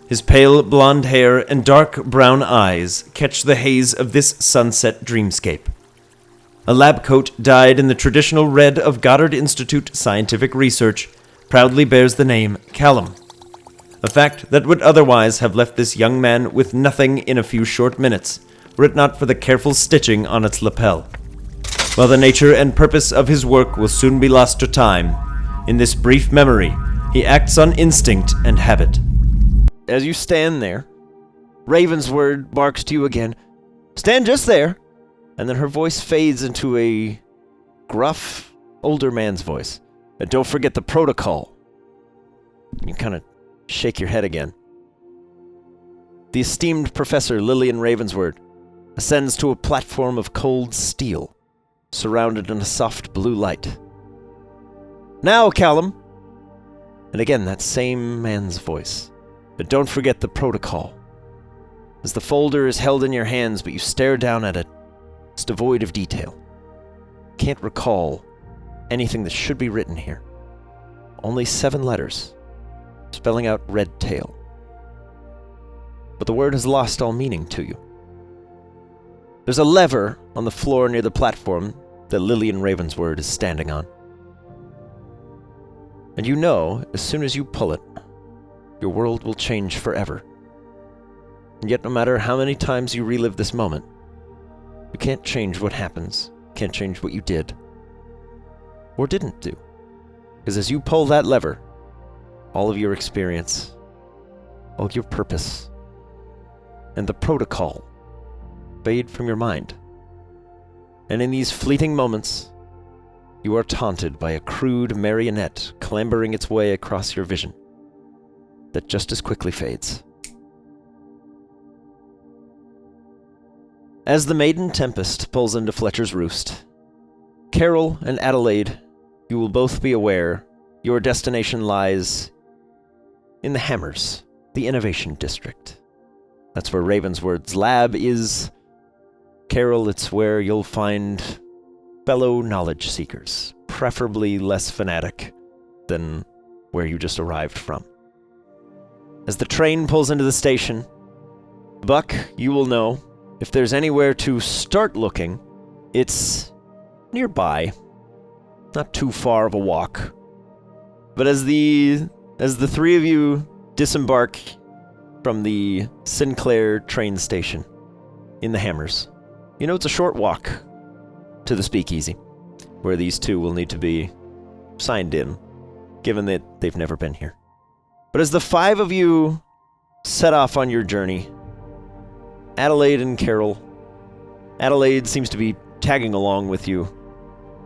His pale blonde hair and dark brown eyes catch the haze of this sunset dreamscape. A lab coat dyed in the traditional red of Goddard Institute Scientific Research proudly bears the name Callum, a fact that would otherwise have left this young man with nothing in a few short minutes, were it not for the careful stitching on its lapel. While the nature and purpose of his work will soon be lost to time, in this brief memory, he acts on instinct and habit. As you stand there, Ravensword barks to you again. Stand just there! And then her voice fades into a gruff, older man's voice. And don't forget the protocol. You kind of shake your head again. The esteemed Professor Lillian Ravensword ascends to a platform of cold steel, surrounded in a soft blue light. Now, Callum! And again, that same man's voice. But don't forget the protocol. As the folder is held in your hands, but you stare down at it, it's devoid of detail. Can't recall anything that should be written here. Only 7 letters, spelling out red tail. But the word has lost all meaning to you. There's a lever on the floor near the platform that Lillian Ravensword is standing on. And you know, as soon as you pull it, your world will change forever. And yet no matter how many times you relive this moment, you can't change what happens, can't change what you did, or didn't do. Because as you pull that lever, all of your experience, all of your purpose, and the protocol fade from your mind. And in these fleeting moments, you are taunted by a crude marionette clambering its way across your vision that just as quickly fades. As the maiden Tempest pulls into Fletcher's Roost, Carol and Adelaide, you will both be aware your destination lies in the Hammers, the Innovation District. That's where Ravensword's lab is. Carol, it's where you'll find fellow knowledge seekers, preferably less fanatic than where you just arrived from. As the train pulls into the station, Buck, you will know, if there's anywhere to start looking, it's nearby. Not too far of a walk. But as the three of you disembark from the Sinclair train station in the Hammers, you know it's a short walk to the Speakeasy, where these two will need to be signed in, given that they've never been here. But as the 5 of you set off on your journey, Adelaide and Carol, Adelaide seems to be tagging along with you,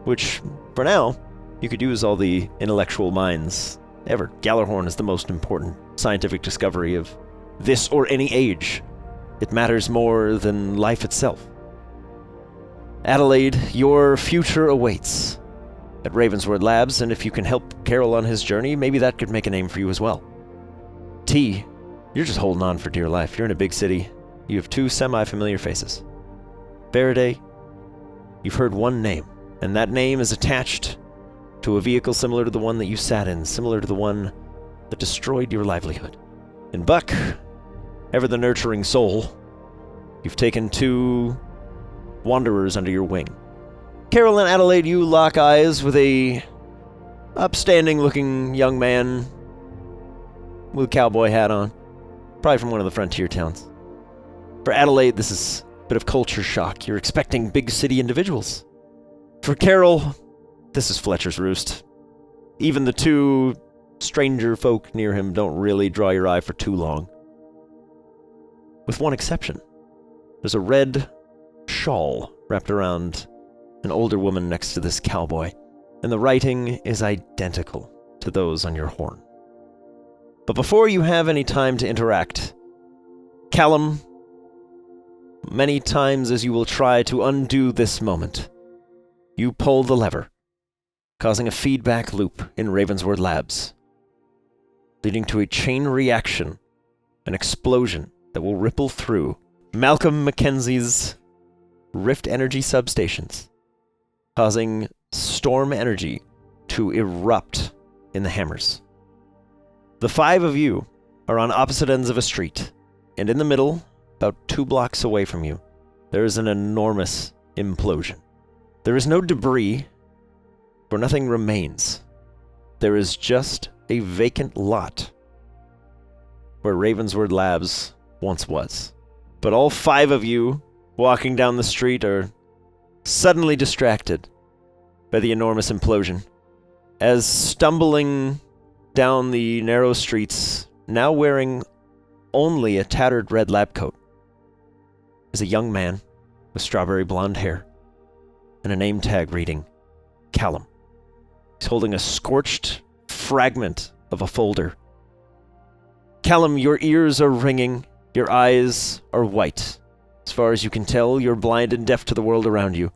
which, for now, you could use all the intellectual minds ever. Gallarhorn is the most important scientific discovery of this or any age. It matters more than life itself. Adelaide, your future awaits at Ravensword Labs, and if you can help Carol on his journey, maybe that could make a name for you as well. T, you're just holding on for dear life. You're in a big city. You have 2 semi-familiar faces. Faraday, you've heard one name, and that name is attached to a vehicle similar to the one that you sat in, similar to the one that destroyed your livelihood. And Buck, ever the nurturing soul, you've taken 2 wanderers under your wing. Carol and Adelaide, you lock eyes with a upstanding-looking young man with a cowboy hat on. Probably from one of the frontier towns. For Adelaide, this is a bit of culture shock. You're expecting big city individuals. For Carol, this is Fletcher's Roost. Even the two stranger folk near him don't really draw your eye for too long. With one exception. There's a red shawl wrapped around an older woman next to this cowboy, and the writing is identical to those on your horn. But before you have any time to interact, Callum, many times as you will try to undo this moment, you pull the lever, causing a feedback loop in Ravensward Labs, leading to a chain reaction, an explosion that will ripple through Malcolm Mackenzie's Rift Energy substations, causing storm energy to erupt in the hammers. The 5 of you are on opposite ends of a street, and in the middle, about 2 blocks away from you, there is an enormous implosion. There is no debris, for nothing remains. There is just a vacant lot where Ravensward Labs once was. But all 5 of you walking down the street are suddenly distracted by the enormous implosion, as stumbling down the narrow streets, now wearing only a tattered red lab coat, is a young man with strawberry blonde hair and a name tag reading Callum. He's holding a scorched fragment of a folder. Callum, your ears are ringing, your eyes are white. As far as you can tell, you're blind and deaf to the world around you.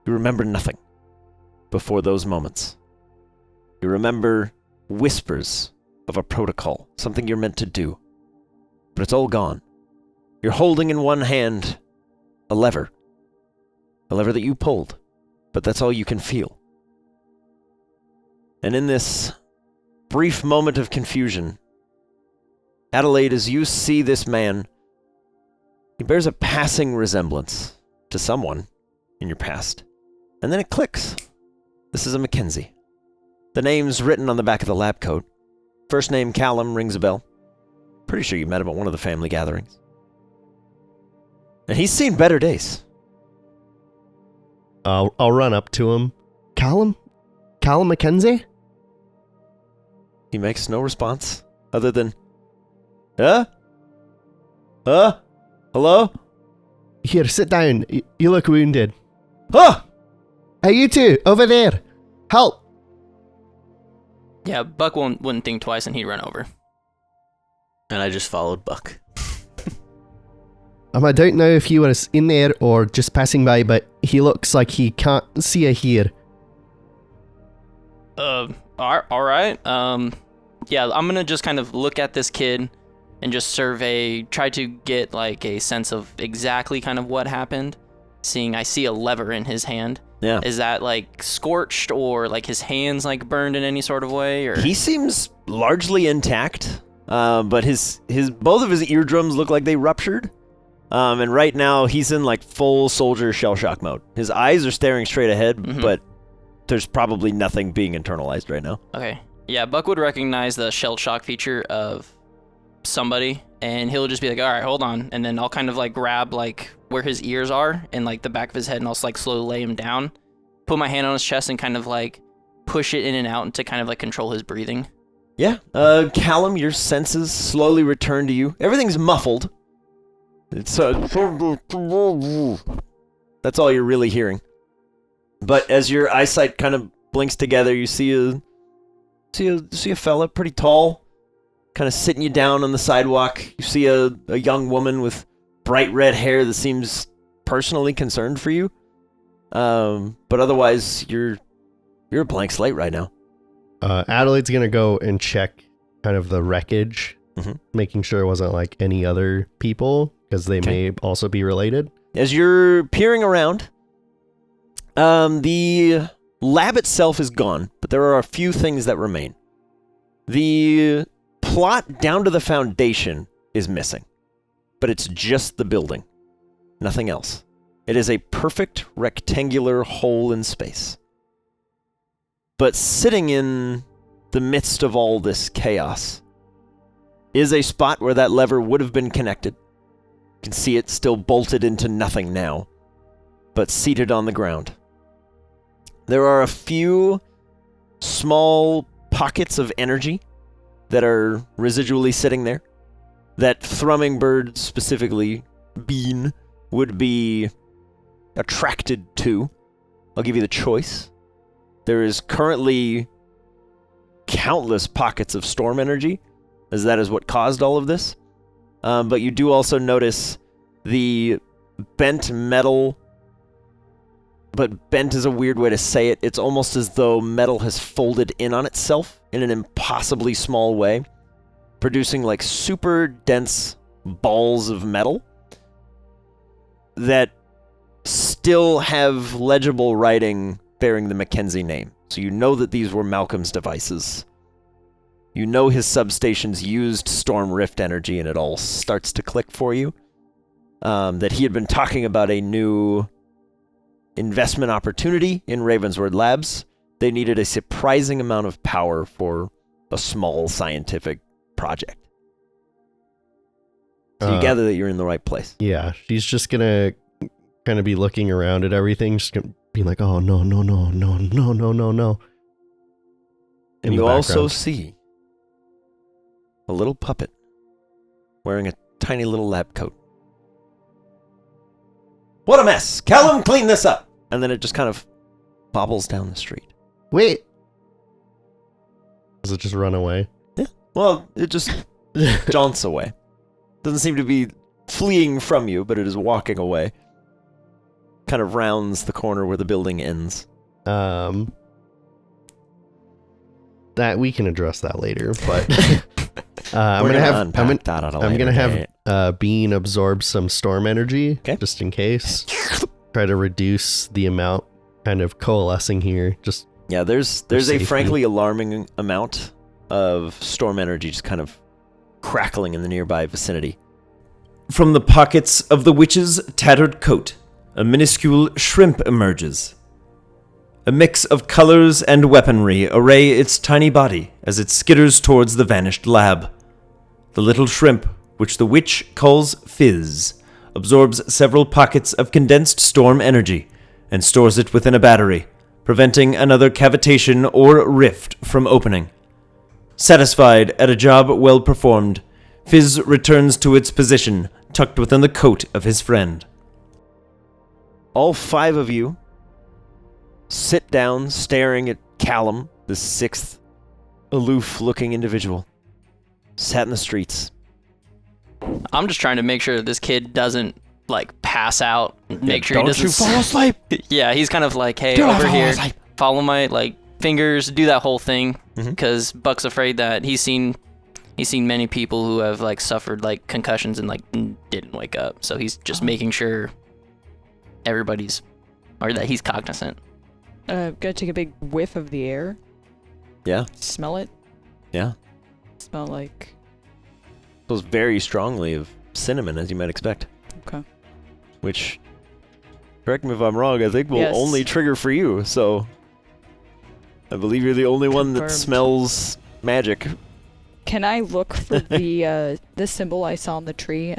You remember nothing before those moments. You remember whispers of a protocol, something you're meant to do. But it's all gone. You're holding in one hand a lever that you pulled, but that's all you can feel. And in this brief moment of confusion, Adelaide, as you see this man, he bears a passing resemblance to someone in your past. And then it clicks. This is a Mackenzie. The name's written on the back of the lab coat. First name Callum rings a bell. Pretty sure you met him at one of the family gatherings. And he's seen better days. I'll run up to him. Callum Mackenzie? He makes no response other than, hello? Here, sit down. You look wounded. Huh! Hey, you two, over there. Help! Yeah, Buck wouldn't think twice and he'd run over. And I just followed Buck. I don't know if you were in there or just passing by, but he looks like he can't see you here. All right. Yeah, I'm gonna just kind of look at this kid and just try to get like a sense of exactly kind of what happened. I see a lever in his hand. Yeah. Is that like scorched or like his hands like burned in any sort of way? Or He seems largely intact, but his both of his eardrums look like they ruptured. And right now he's in like full soldier shell shock mode. His eyes are staring straight ahead, but there's probably nothing being internalized right now. Okay. Yeah, Buck would recognize the shell shock feature of somebody, and he'll just be like, all right, hold on. And then I'll kind of like grab like where his ears are and like the back of his head, and I'll like slowly lay him down, put my hand on his chest and kind of like push it in and out to kind of like control his breathing. Yeah. Callum, your senses slowly return to you. Everything's muffled. It's that's all you're really hearing. But as your eyesight kind of blinks together, you see a fella, pretty tall, kind of sitting you down on the sidewalk. You see a young woman with bright red hair that seems personally concerned for you. But otherwise, you're a blank slate right now. Adelaide's gonna go and check kind of the wreckage, making sure it wasn't like any other people, because they may also be related. As you're peering around, the lab itself is gone, but there are a few things that remain. The plot down to the foundation is missing, but it's just the building, nothing else. It is a perfect rectangular hole in space. But sitting in the midst of all this chaos is a spot where that lever would have been connected. You can see it still bolted into nothing now, but seated on the ground. There are a few small pockets of energy that are residually sitting there. That thrumming bird, specifically Bean, would be attracted to. I'll give you the choice. There is currently countless pockets of storm energy, as that is what caused all of this. But you do also notice the bent metal, but bent is a weird way to say it. It's almost as though metal has folded in on itself in an impossibly small way, producing like super dense balls of metal that still have legible writing bearing the Mackenzie name. So you know that these were Malcolm's devices. You know his substations used storm rift energy, and it all starts to click for you. That he had been talking about a new investment opportunity in Ravensward Labs. They needed a surprising amount of power for a small scientific project. So you gather that you're in the right place. Yeah, she's just gonna kind of be looking around at everything, just gonna be like, oh, no. And you also see a little puppet wearing a tiny little lab coat. What a mess! Callum, clean this up! And then it just kind of bobbles down the street. Wait. Does it just run away? Yeah. Well, it just jaunts away. Doesn't seem to be fleeing from you, but it is walking away. Kind of rounds the corner where the building ends. That we can address that later, but I'm gonna have Bean absorb some storm energy, just in case. Try to reduce the amount kind of coalescing here. Just there's a frankly alarming amount of storm energy just kind of crackling in the nearby vicinity. From the pockets of the witch's tattered coat, a minuscule shrimp emerges. A mix of colors and weaponry array its tiny body as it skitters towards the vanished lab. The little shrimp, which the witch calls Fizz, absorbs several pockets of condensed storm energy and stores it within a battery, preventing another cavitation or rift from opening. Satisfied at a job well performed, Fizz returns to its position, tucked within the coat of his friend. All 5 of you sit down, staring at Callum, the 6th aloof-looking individual, sat in the streets. I'm just trying to make sure that this kid doesn't, like, pass out. Make sure he doesn't... Don't you fall asleep! Yeah, he's kind of like, hey, Do not over fall here, asleep. follow my, like, fingers, do that whole thing. Because Buck's afraid that he's seen many people who have, like, suffered, like, concussions and, like, didn't wake up. So he's just making sure that he's cognizant. Gotta take a big whiff of the air. Yeah. Smell it. Yeah. Smell like... Smells very strongly of cinnamon, as you might expect. Okay. Which, correct me if I'm wrong, I think will only trigger for you, so... I believe you're the only one that Confirmed. smells magic. Can I look for the symbol I saw on the tree?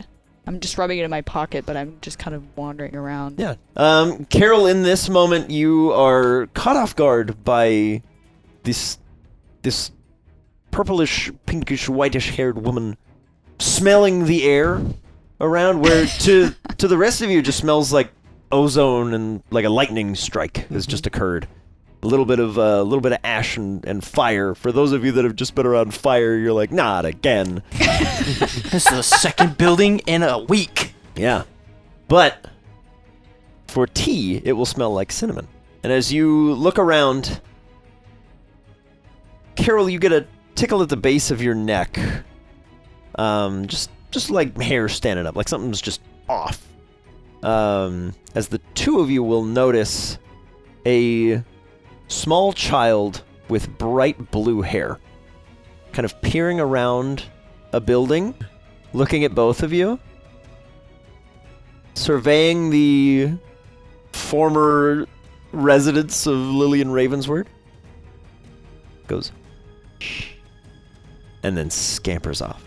I'm just rubbing it in my pocket, but I'm just kind of wandering around. Yeah. Carol, in this moment, you are caught off guard by this purplish, pinkish, whitish-haired woman smelling the air around, where to the rest of you it just smells like ozone and like a lightning strike has just occurred. A little bit of ash and fire. For those of you that have just been around fire, you're like, not again. This is the second building in a week. Yeah. But for tea, it will smell like cinnamon. And as you look around, Carol, you get a tickle at the base of your neck. Just like hair standing up, like something's just off. As the 2 of you will notice a small child with bright blue hair kind of peering around a building, looking at both of you, surveying the former residence of Lillian Ravensward, goes, shh, and then scampers off.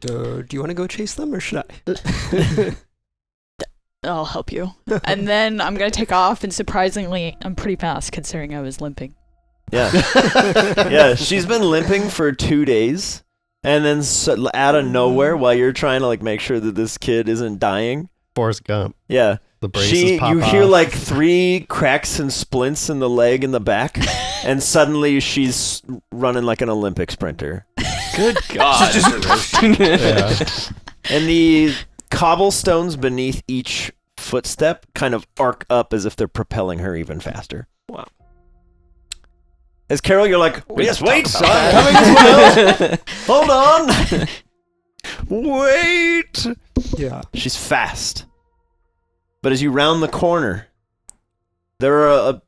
Do you want to go chase them or should I? I'll help you. And then I'm going to take off, and surprisingly, I'm pretty fast considering I was limping. Yeah. Yeah, she's been limping for 2 days, and then out of nowhere, while you're trying to like make sure that this kid isn't dying. Forrest Gump. Yeah. The braces pop you off. hear like 3 cracks and splints in the leg and the back, and suddenly she's running like an Olympic sprinter. Good God. Yeah. And the cobblestones beneath each footstep kind of arc up as if they're propelling her even faster. Wow. As Carol, you're like, yes, wait, I'm coming as well. Hold on. Wait. Yeah. She's fast. But as you round the corner, there are a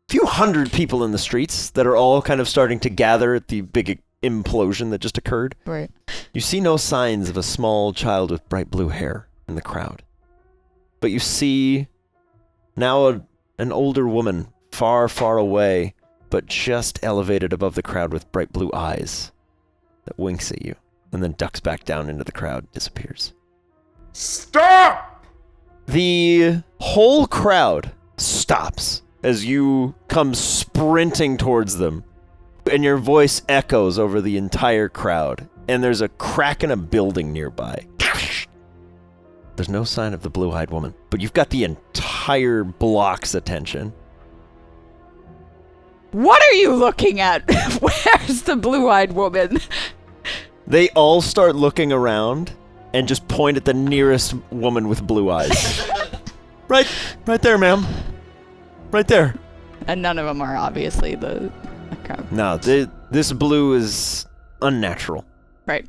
few hundred people in the streets that are all kind of starting to gather at the big implosion that just occurred. Right. You see no signs of a small child with bright blue hair in the crowd. But you see now an older woman far, far away, but just elevated above the crowd with bright blue eyes that winks at you and then ducks back down into the crowd, disappears. Stop! The whole crowd stops as you come sprinting towards them, and your voice echoes over the entire crowd, and there's a crack in a building nearby. There's no sign of the blue-eyed woman, but you've got the entire block's attention. What are you looking at? Where's the blue-eyed woman? They all start looking around and just point at the nearest woman with blue eyes. Right there, ma'am. Right there. And none of them are obviously the crowd. No, this blue is unnatural. Right.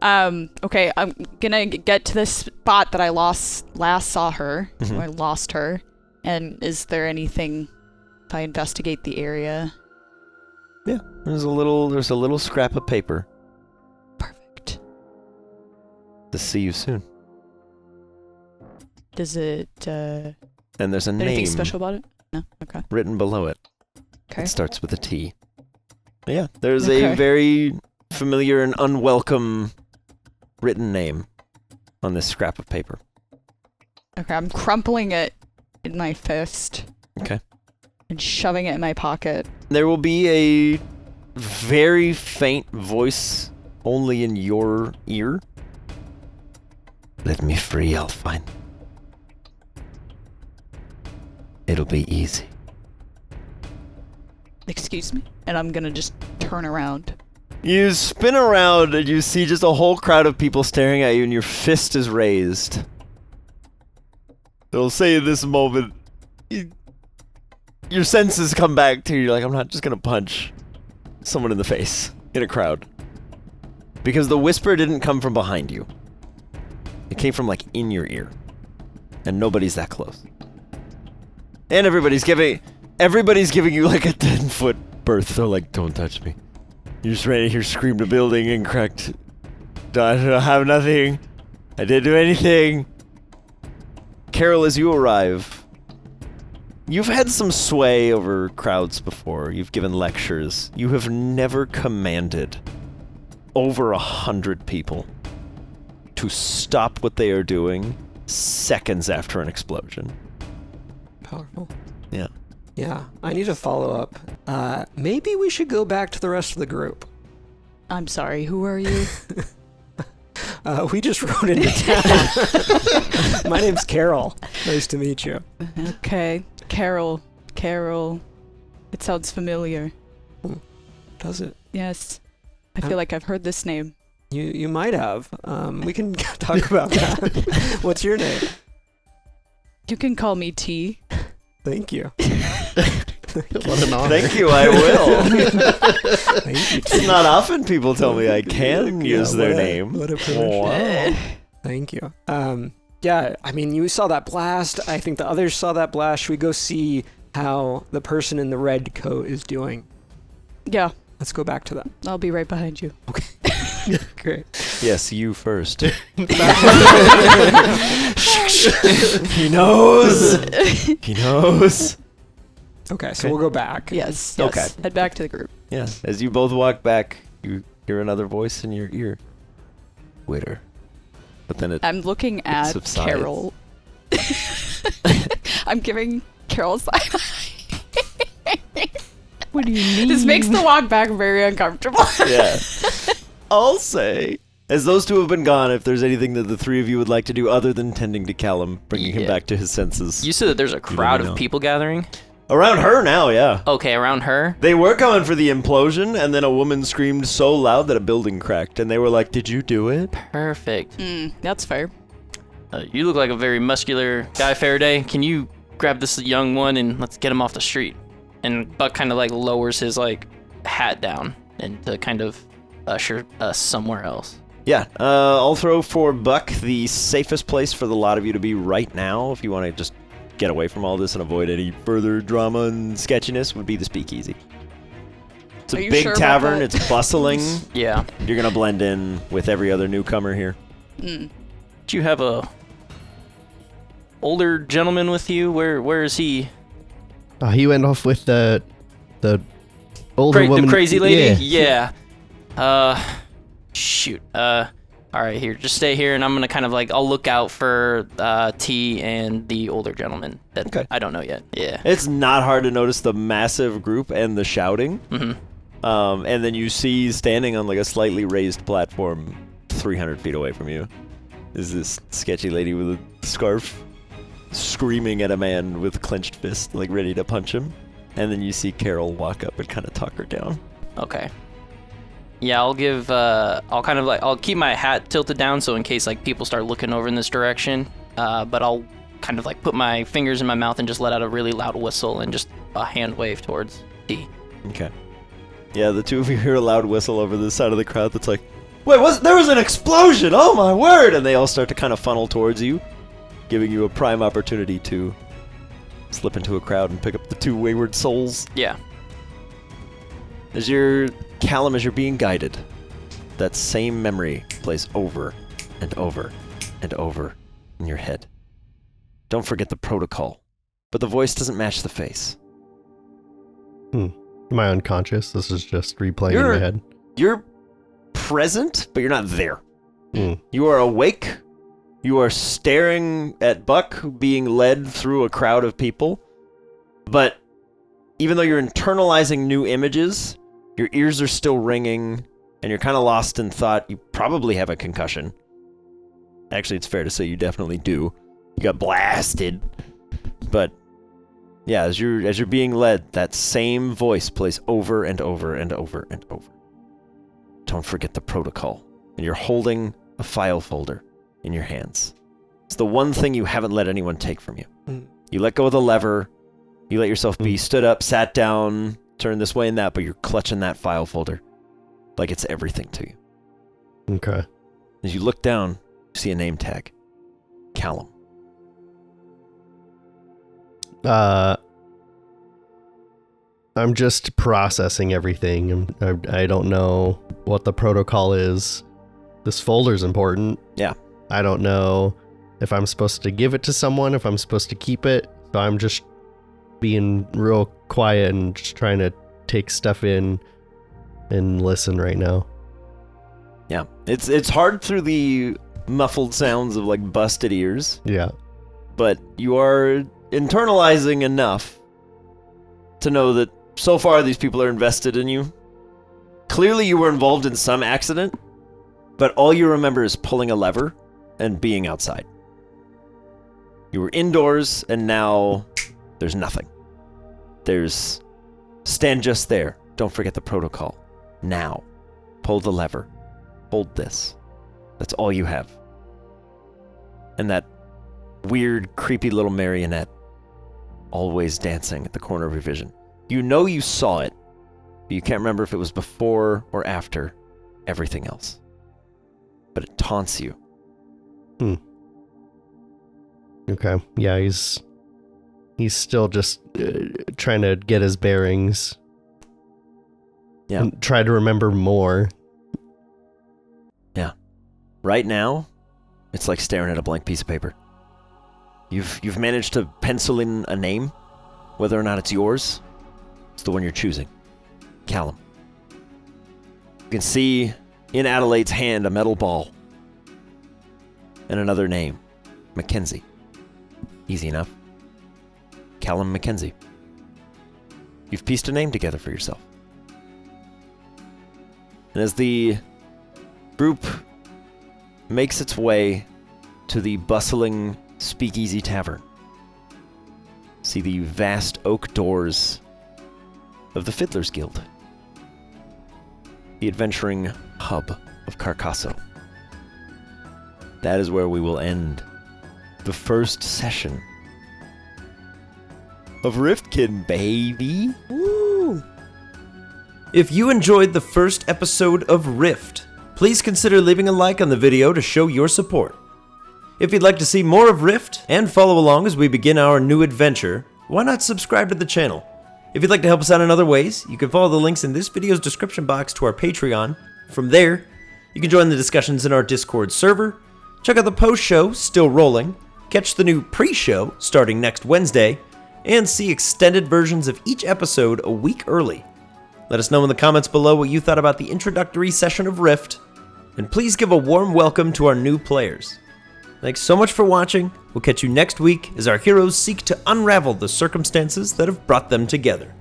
Okay, I'm gonna get to this spot that I last saw her. Mhm. I lost her. And is there anything if I investigate the area? Yeah, there's a little scrap of paper. Perfect. To see you soon. Does it And there's a anything name special about it? No? Okay. written below it. Okay. It starts with a T. Yeah, there's Okay. a very familiar and unwelcome written name on this scrap of paper. Okay, I'm crumpling it in my fist. Okay. And shoving it in my pocket. There will be a very faint voice only in your ear. Let me free, I'll find them. It'll be easy. Excuse me? And I'm gonna just turn around. You spin around and you see just a whole crowd of people staring at you, and your fist is raised. They'll say in this moment, your senses come back to you. You're like, I'm not just gonna punch someone in the face in a crowd. Because the whisper didn't come from behind you. It came from like in your ear. And nobody's that close. And everybody's giving you like a 10-foot berth. They're like, don't touch me. You just ran in here, screamed a building, and cracked. I don't have nothing. I didn't do anything. Carol, as you arrive, you've had some sway over crowds before. You've given lectures. You have never commanded over 100 people to stop what they are doing seconds after an explosion. Powerful. Yeah. Yeah, I need to follow up. Maybe we should go back to the rest of the group. I'm sorry, who are you? We just rode into town. My name's Carol. Nice to meet you. Okay. Carol. It sounds familiar. Does it? Yes. I feel like I've heard this name. You might have. We can talk about that. What's your name? You can call me T. Thank you. What an honor. Thank you, I will. Thank you. It's not often people tell me I can use their name. What a privilege. Wow. Thank you. Yeah, I mean, you saw that blast. I think the others saw that blast. Should we go see how the person in the red coat is doing? Yeah, Let's go back to that. I'll be right behind you. Great. Yes, you first. He knows. He knows. Okay, so Okay. we'll go back. Yes. Okay. Head back to the group. Yeah, as you both walk back, you hear another voice in your ear. Twitter. But then I'm looking at subsides. Carol. I'm giving Carol side eye. What do you mean? This makes the walk back very uncomfortable. Yeah. I'll say, as those two have been gone, if there's anything that the three of you would like to do other than tending to Callum, bringing him back to his senses. You said that there's a crowd know. of people gathering? Around her now, yeah. Okay, around her? They were coming for the implosion, and then a woman screamed so loud that a building cracked, and they were like, "Did you do it?" Perfect. That's fair. You look like a very muscular guy, Faraday. Can you grab this young one and let's get him off the street? And Buck kind of like lowers his like hat down and to kind of usher us somewhere else. Yeah, I'll throw for Buck the safest place for the lot of you to be right now, if you want to just get away from all this and avoid any further drama and sketchiness, would be the speakeasy. It's a Are you big sure about tavern, that? it's bustling. Yeah. You're gonna blend in with every other newcomer here. Do you have a older gentleman with you? Where is he? He went off with the older woman. The crazy lady? Yeah. Shoot. All right, here. Just stay here, and I'm gonna kind of like I'll look out for T and the older gentleman that Okay. I don't know yet. Yeah. It's not hard to notice the massive group and the shouting. And then you see standing on like a slightly raised platform 300 feet away from you is this sketchy lady with a scarf screaming at a man with clenched fist, like ready to punch him. And then you see Carol walk up and kind of talk her down. Okay. Yeah, I'll give. I'll keep my hat tilted down so in case like people start looking over in this direction. But I'll kind of like put my fingers in my mouth and just let out a really loud whistle and just a hand wave towards T. Okay. Yeah, the two of you hear a loud whistle over the side of the crowd that's like, "Wait, there was an explosion! Oh my word!" And they all start to kind of funnel towards you, giving you a prime opportunity to slip into a crowd and pick up the two wayward souls. Yeah. Callum, as you're being guided, that same memory plays over and over and over in your head. Don't forget the protocol, but the voice doesn't match the face. Am I unconscious? This is just replaying in my head. You're present, but you're not there. Hmm. You are awake. You are staring at Buck being led through a crowd of people, but even though you're internalizing new images, your ears are still ringing, and you're kind of lost in thought. You probably have a concussion. Actually, it's fair to say you definitely do. You got blasted. But yeah, as you're being led, that same voice plays over and over and over and over. Don't forget the protocol. And you're holding a file folder in your hands. It's the one thing you haven't let anyone take from you. You let go of the lever. You let yourself be stood up, sat down, turn this way and that, but you're clutching that file folder like it's everything to you. Okay. As you look down, you see a name tag. Callum. I'm just processing everything. I don't know what the protocol is. This folder's important. Yeah. I don't know if I'm supposed to give it to someone, if I'm supposed to keep it. So I'm just being real quiet and just trying to take stuff in and listen right now. Yeah. It's hard through the muffled sounds of like busted ears, Yeah. but you are internalizing enough to know that so far these people are invested in you. Clearly you were involved in some accident, but all you remember is pulling a lever and being outside. You were indoors, and now there's nothing. There's stand just there. Don't forget the protocol. Now. Pull the lever. Hold this. That's all you have. And that weird, creepy little marionette always dancing at the corner of your vision. You know you saw it, but you can't remember if it was before or after everything else. But it taunts you. Okay. Yeah, he's still just trying to get his bearings. Yeah. And try to remember more. Yeah. Right now, it's like staring at a blank piece of paper. You've managed to pencil in a name, whether or not it's yours. It's the one you're choosing. Callum. You can see in Adelaide's hand a metal ball. and another name, Mackenzie. Easy enough. Callum Mackenzie. You've pieced a name together for yourself. And as the group makes its way to the bustling Speakeasy Tavern, see the vast oak doors of the Fiddler's Guild, the adventuring hub of Carcasso. That is where we will end the first session of Riftkin, baby. Woo! If you enjoyed the first episode of Rift, please consider leaving a like on the video to show your support. If you'd like to see more of Rift and follow along as we begin our new adventure, why not subscribe to the channel? If you'd like to help us out in other ways, you can follow the links in this video's description box to our Patreon. From there, you can join the discussions in our Discord server, check out the post-show still rolling, catch the new pre-show starting next Wednesday, and see extended versions of each episode a week early. Let us know in the comments below what you thought about the introductory session of Rift, and please give a warm welcome to our new players. Thanks so much for watching. We'll catch you next week as our heroes seek to unravel the circumstances that have brought them together.